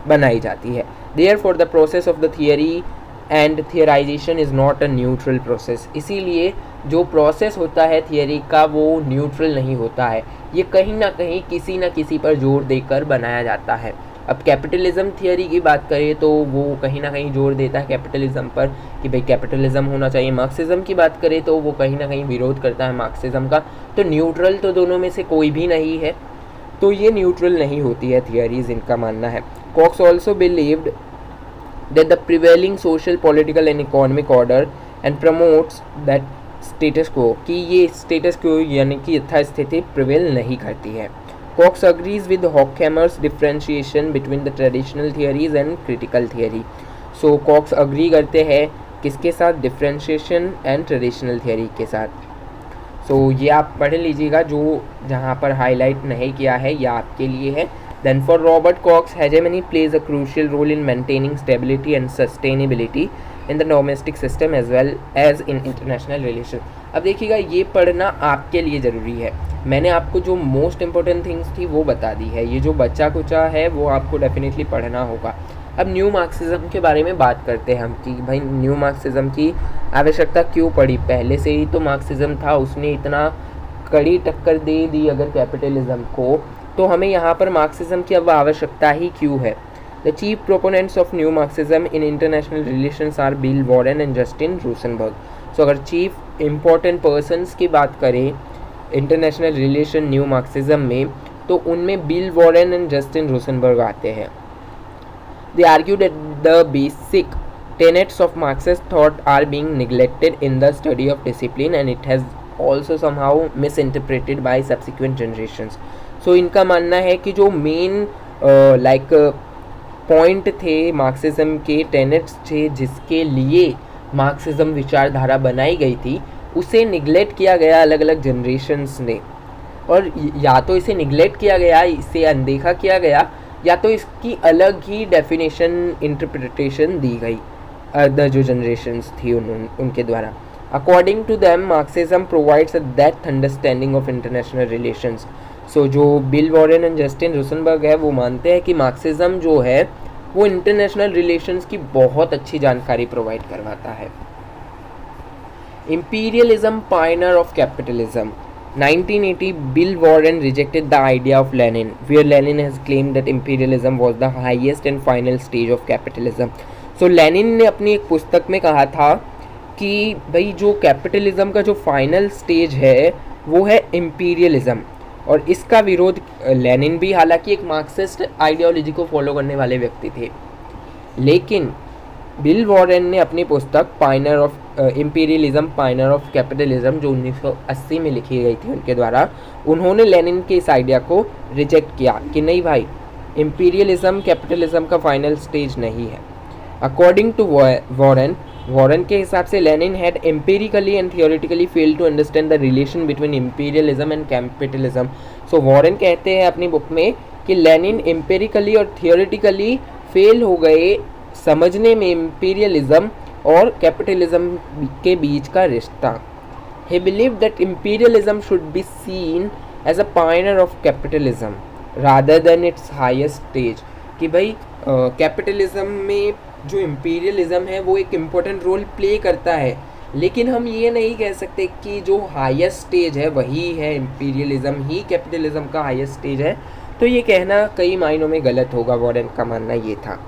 बनाई जाती है। Therefore the process of the theory and theorisation is not a neutral process. इसीलिए जो प्रोसेस होता है थियरी का वो न्यूट्रल नहीं होता है, ये कहीं ना कहीं किसी न किसी पर जोर देकर बनाया जाता है। अब कैपिटलिज्म थियरी की बात करें तो वो कहीं ना कहीं जोर देता है कैपिटलिज्म पर कि भाई कैपिटलिज्म होना चाहिए। मार्क्सिज्म की बात करें तो वो कहीं ना कहीं विरोध करता है मार्क्सिज्म का। तो न्यूट्रल तो दोनों में से कोई भी नहीं है, तो ये न्यूट्रल नहीं होती है थियरीज, इनका मानना है। Cox also believed that the prevailing social, political and economic order and promotes that status quo, कि ये status quo यानी कि यथास्थिति prevail नहीं करती है। Cox agrees with Horkheimer's differentiation between the traditional theories and critical theory. So Cox agree करते हैं किसके साथ? differentiation and traditional theory के साथ। So ये आप पढ़ लीजिएगा, जो जहाँ पर highlight नहीं किया है ये आपके लिए है। Then for Robert Cox, hegemony plays a crucial role in maintaining stability and sustainability in the domestic system as well as in international relations. अब देखिएगा, ये पढ़ना आपके लिए ज़रूरी है। मैंने आपको जो मोस्ट इम्पोर्टेंट थिंग्स थी वो बता दी है, ये जो बच्चा कुचा है वो आपको डेफिनेटली पढ़ना होगा। अब न्यू मार्क्सिज्म के बारे में बात करते हैं हम कि भाई न्यू मार्क्सिज्म की आवश्यकता क्यों पड़ी। पहले से ही तो मार्क्सिज्म था, उसने इतना कड़ी टक्कर दे दी अगर कैपिटलिज्म को, तो हमें यहाँ पर मार्क्सिज्म की अब आवश्यकता ही क्यों है। The chief proponents of new Marxism in international relations are Bill Warren and Justin Rosenberg. So अगर चीफ इम्पोर्टेंट पर्सनस की बात करें इंटरनेशनल रिलेशन न्यू मार्क्सिज्म में, तो उनमें bill Warren and Justin Rosenberg आते हैं। दे argue that the basic tenets of Marxist thought are being neglected in the study of discipline and it has also somehow misinterpreted by subsequent generations. So इनका मानना है कि जो main point थे Marxism के, tenets थे जिसके लिए मार्क्सिज्म विचारधारा बनाई गई थी, उसे निगलेक्ट किया गया अलग अलग जनरेशन्स ने। और या तो इसे निगलेक्ट किया गया, इसे अनदेखा किया गया, या तो इसकी अलग ही डेफिनेशन इंटरप्रिटेशन दी गई अदर जो जनरेशन्स थी उनके द्वारा। According to them Marxism provides a depth understanding of international relations. So जो Bill Warren and Justin Rosenberg है वो मानते हैं कि मार्क्सिज्म जो है वो इंटरनेशनल रिलेशंस की बहुत अच्छी जानकारी प्रोवाइड करवाता है। Imperialism Pioneer of capitalism. 1980, Bill Warren rejected the idea of Lenin, where Lenin has claimed that imperialism was the highest and final stage of capitalism. So Lenin ने अपनी एक पुस्तक में कहा था कि भाई जो कैपिटलिज्म का जो फाइनल स्टेज है वो है इम्पीरियलिज्म, और इसका विरोध लेनिन भी हालांकि एक मार्क्सिस्ट आइडियोलॉजी को फॉलो करने वाले व्यक्ति थे, लेकिन बिल वॉरेन ने अपनी पुस्तक Pioneer of imperialism Pioneer of capitalism जो 1980 में लिखी गई थी उनके द्वारा, उन्होंने लेनिन के इस आइडिया को रिजेक्ट किया कि नहीं भाई, इम्पीरियलिज्म कैपिटलिज्म का फाइनल स्टेज नहीं है। अकॉर्डिंग टू वॉरेन के हिसाब से Lenin had empirically and theoretically failed to understand the relation between imperialism and capitalism. So Warren कहते हैं अपनी बुक में कि लेनिन एम्पिरिकली और थियोरेटिकली फेल हो गए समझने में इम्पीरियलिज्म और कैपिटलिज्म के बीच का रिश्ता। He believe that imperialism should be seen as a pioneer of capitalism rather than its highest stage, कि भाई कैपिटलिज्म में जो इम्पीरियलिज्म है वो एक इम्पोर्टेंट रोल प्ले करता है, लेकिन हम ये नहीं कह सकते कि जो हाईएस्ट स्टेज है वही है इम्पीरियलिज्म ही कैपिटलिज्म का हाईएस्ट स्टेज है। तो ये कहना कई मायनों में गलत होगा, वॉरेन का मानना ये था।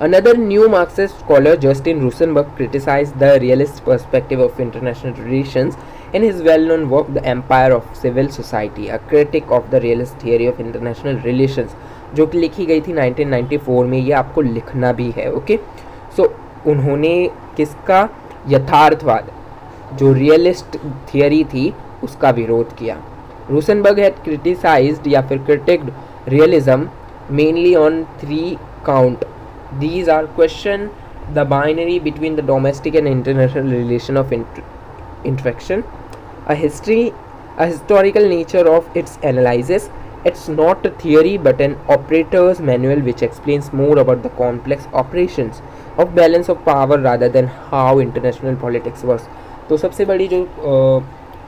Another new Marxist scholar, Justin Rosenberg, criticized the realist perspective of international relations in his well-known work, The Empire of Civil Society, a critic of the realist theory of international relations, जो कि लिखी गई थी 1994 में। ये आपको लिखना भी है, ओके। सो उन्होंने किसका? यथार्थवाद, जो रियलिस्ट थियरी थी उसका विरोध किया। रोसेनबर्ग हैड क्रिटिसाइज्ड या फिर critiqued realism mainly on 3 count. These are question the binary between the domestic and international relation of interaction, a history a historical nature of its analysis. It's not a theory but an operator's manual which explains more about the complex operations of balance of power rather than how international politics works. तो सबसे बड़ी जो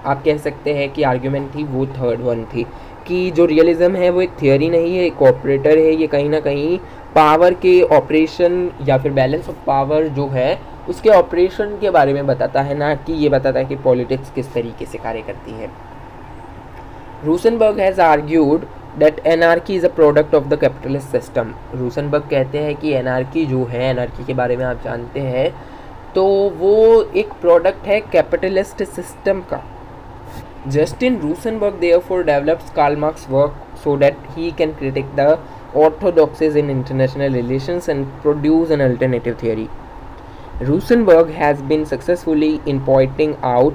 आप कह सकते हैं कि argument थी वो थर्ड वन थी कि जो रियलिज्म है वो एक थियोरी नहीं है, एक ऑपरेटर है। ये कहीं ना कहीं पावर के ऑपरेशन या फिर बैलेंस ऑफ पावर जो है उसके ऑपरेशन के बारे में बताता है, ना कि ये बताता है कि पॉलिटिक्स किस तरीके से कार्य करती है। Rosenberg has argued that anarchy is a product of the capitalist system. Rosenberg कहते हैं कि एनार्की जो है, एनार्की के बारे में आप जानते हैं तो वो एक प्रोडक्ट है कैपिटलिस्ट सिस्टम का। Justin Rosenberg therefore develops Karl Marx work so that he can critique the orthodoxies in international relations and produce an alternative theory. Rosenberg has been successfully in pointing out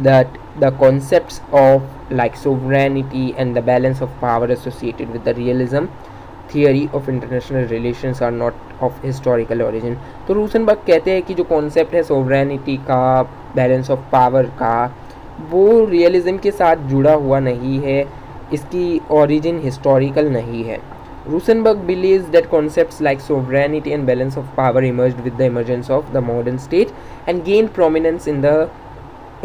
that the concepts of like sovereignty and the balance of power associated with the realism theory of international relations are not of historical origin. तो रूसेनबर्ग कहते हैं कि जो concept है sovereignty का, balance of power का, वो realism के साथ जुड़ा हुआ नहीं है, इसकी ओरिजिन हिस्टोरिकल नहीं है। Rosenberg believes that concepts like sovereignty and balance of power emerged with the emergence of the modern state and gained prominence in the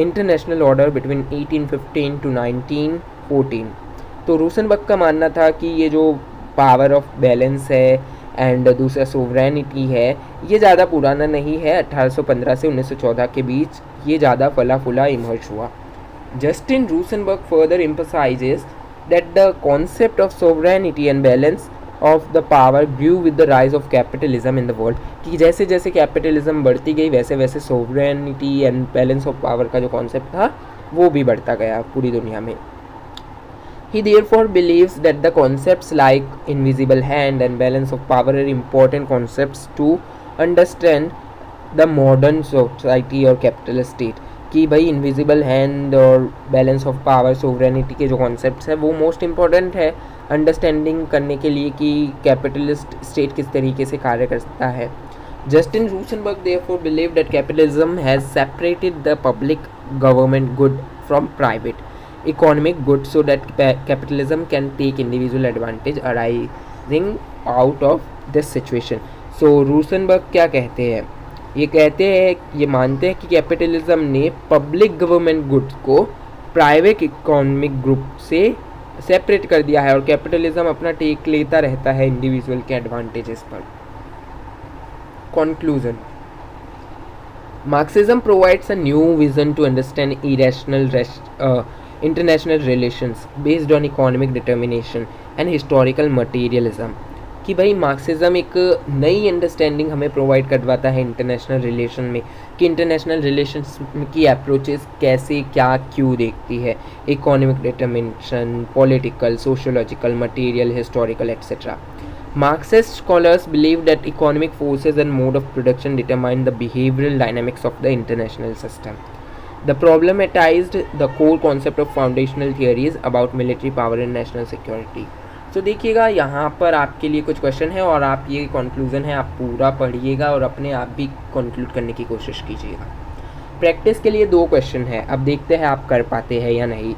international order between 1815 to 1914. तो रूसेनबर्ग का मानना था कि ये जो पावर ऑफ बैलेंस है एंड दूसरा sovereignty है ये ज़्यादा पुराना नहीं है, 1815 से 1914 के बीच ये ज़्यादा फला फुला इमर्ज हुआ। Justin Rosenberg further emphasizes that the concept of sovereignty and balance of the power grew with the rise of capitalism in the world, कि जैसे जैसे कैपिटलिज्म बढ़ती गई वैसे वैसे sovereignty and balance of power का जो कॉन्सेप्ट था वो भी बढ़ता गया पूरी दुनिया में। He therefore believes that the concepts like invisible hand and balance of power are important concepts to understand the modern society or capitalist state, कि भाई इनविजिबल हैंड और बैलेंस ऑफ पावर, सोवरेनिटी के जो कॉन्सेप्ट्स है वो most important है understanding करने के लिए कि कैपिटलिस्ट स्टेट किस तरीके से कार्य करता है। Justin Rosenberg therefore believe that capitalism has separated the public government good from private economic good so that capitalism can take individual advantage arising out of this situation. So Rosenberg क्या कहते हैं, ये कहते हैं, ये मानते हैं कि कैपिटलिज्म ने पब्लिक गवर्नमेंट गुड्स को प्राइवेट इकोनॉमिक ग्रुप से सेपरेट कर दिया है और कैपिटलिज्म अपना टेक लेता रहता है इंडिविजुअल के एडवांटेजेस पर। Conclusion, Marxism provides a new vision to understand irrational international relations based on economic determination and historical materialism, कि भाई मार्क्सिज्म एक नई अंडरस्टैंडिंग हमें प्रोवाइड करवाता है इंटरनेशनल रिलेशन में, कि इंटरनेशनल रिलेशंस की अप्रोचेस कैसे क्या क्यों देखती है, economic determination, political, sociological, material, historical etcetera. Marxist scholars believe that economic forces and mode of production determine the behavioral dynamics of the international system. The problematized the core concept of foundational theories about military power and national security. तो देखिएगा यहाँ पर आपके लिए कुछ question है और आप ये कंक्लूज़न है आप पूरा पढ़िएगा और अपने आप भी कंक्लूड करने की कोशिश कीजिएगा। प्रैक्टिस के लिए 2 क्वेश्चन है, अब देखते हैं आप कर पाते हैं या नहीं।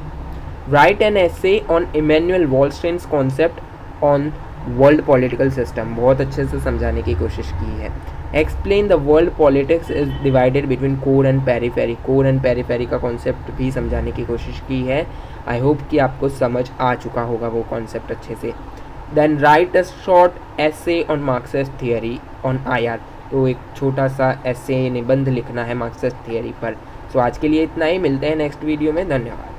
Write an essay on Immanuel Wallerstein's concept on world political system, बहुत अच्छे से समझाने की कोशिश की है। Explain the world politics is divided between core and periphery, core and periphery का कॉन्सेप्ट भी समझाने की कोशिश की है। आई होप कि आपको समझ आ चुका होगा वो कॉन्सेप्ट अच्छे से। Then write a short essay on Marxist theory on IR, तो एक छोटा सा एसे निबंध लिखना है मार्क्सिस्ट थियरी पर। सो आज के लिए इतना ही, मिलते हैं नेक्स्ट वीडियो में, धन्यवाद।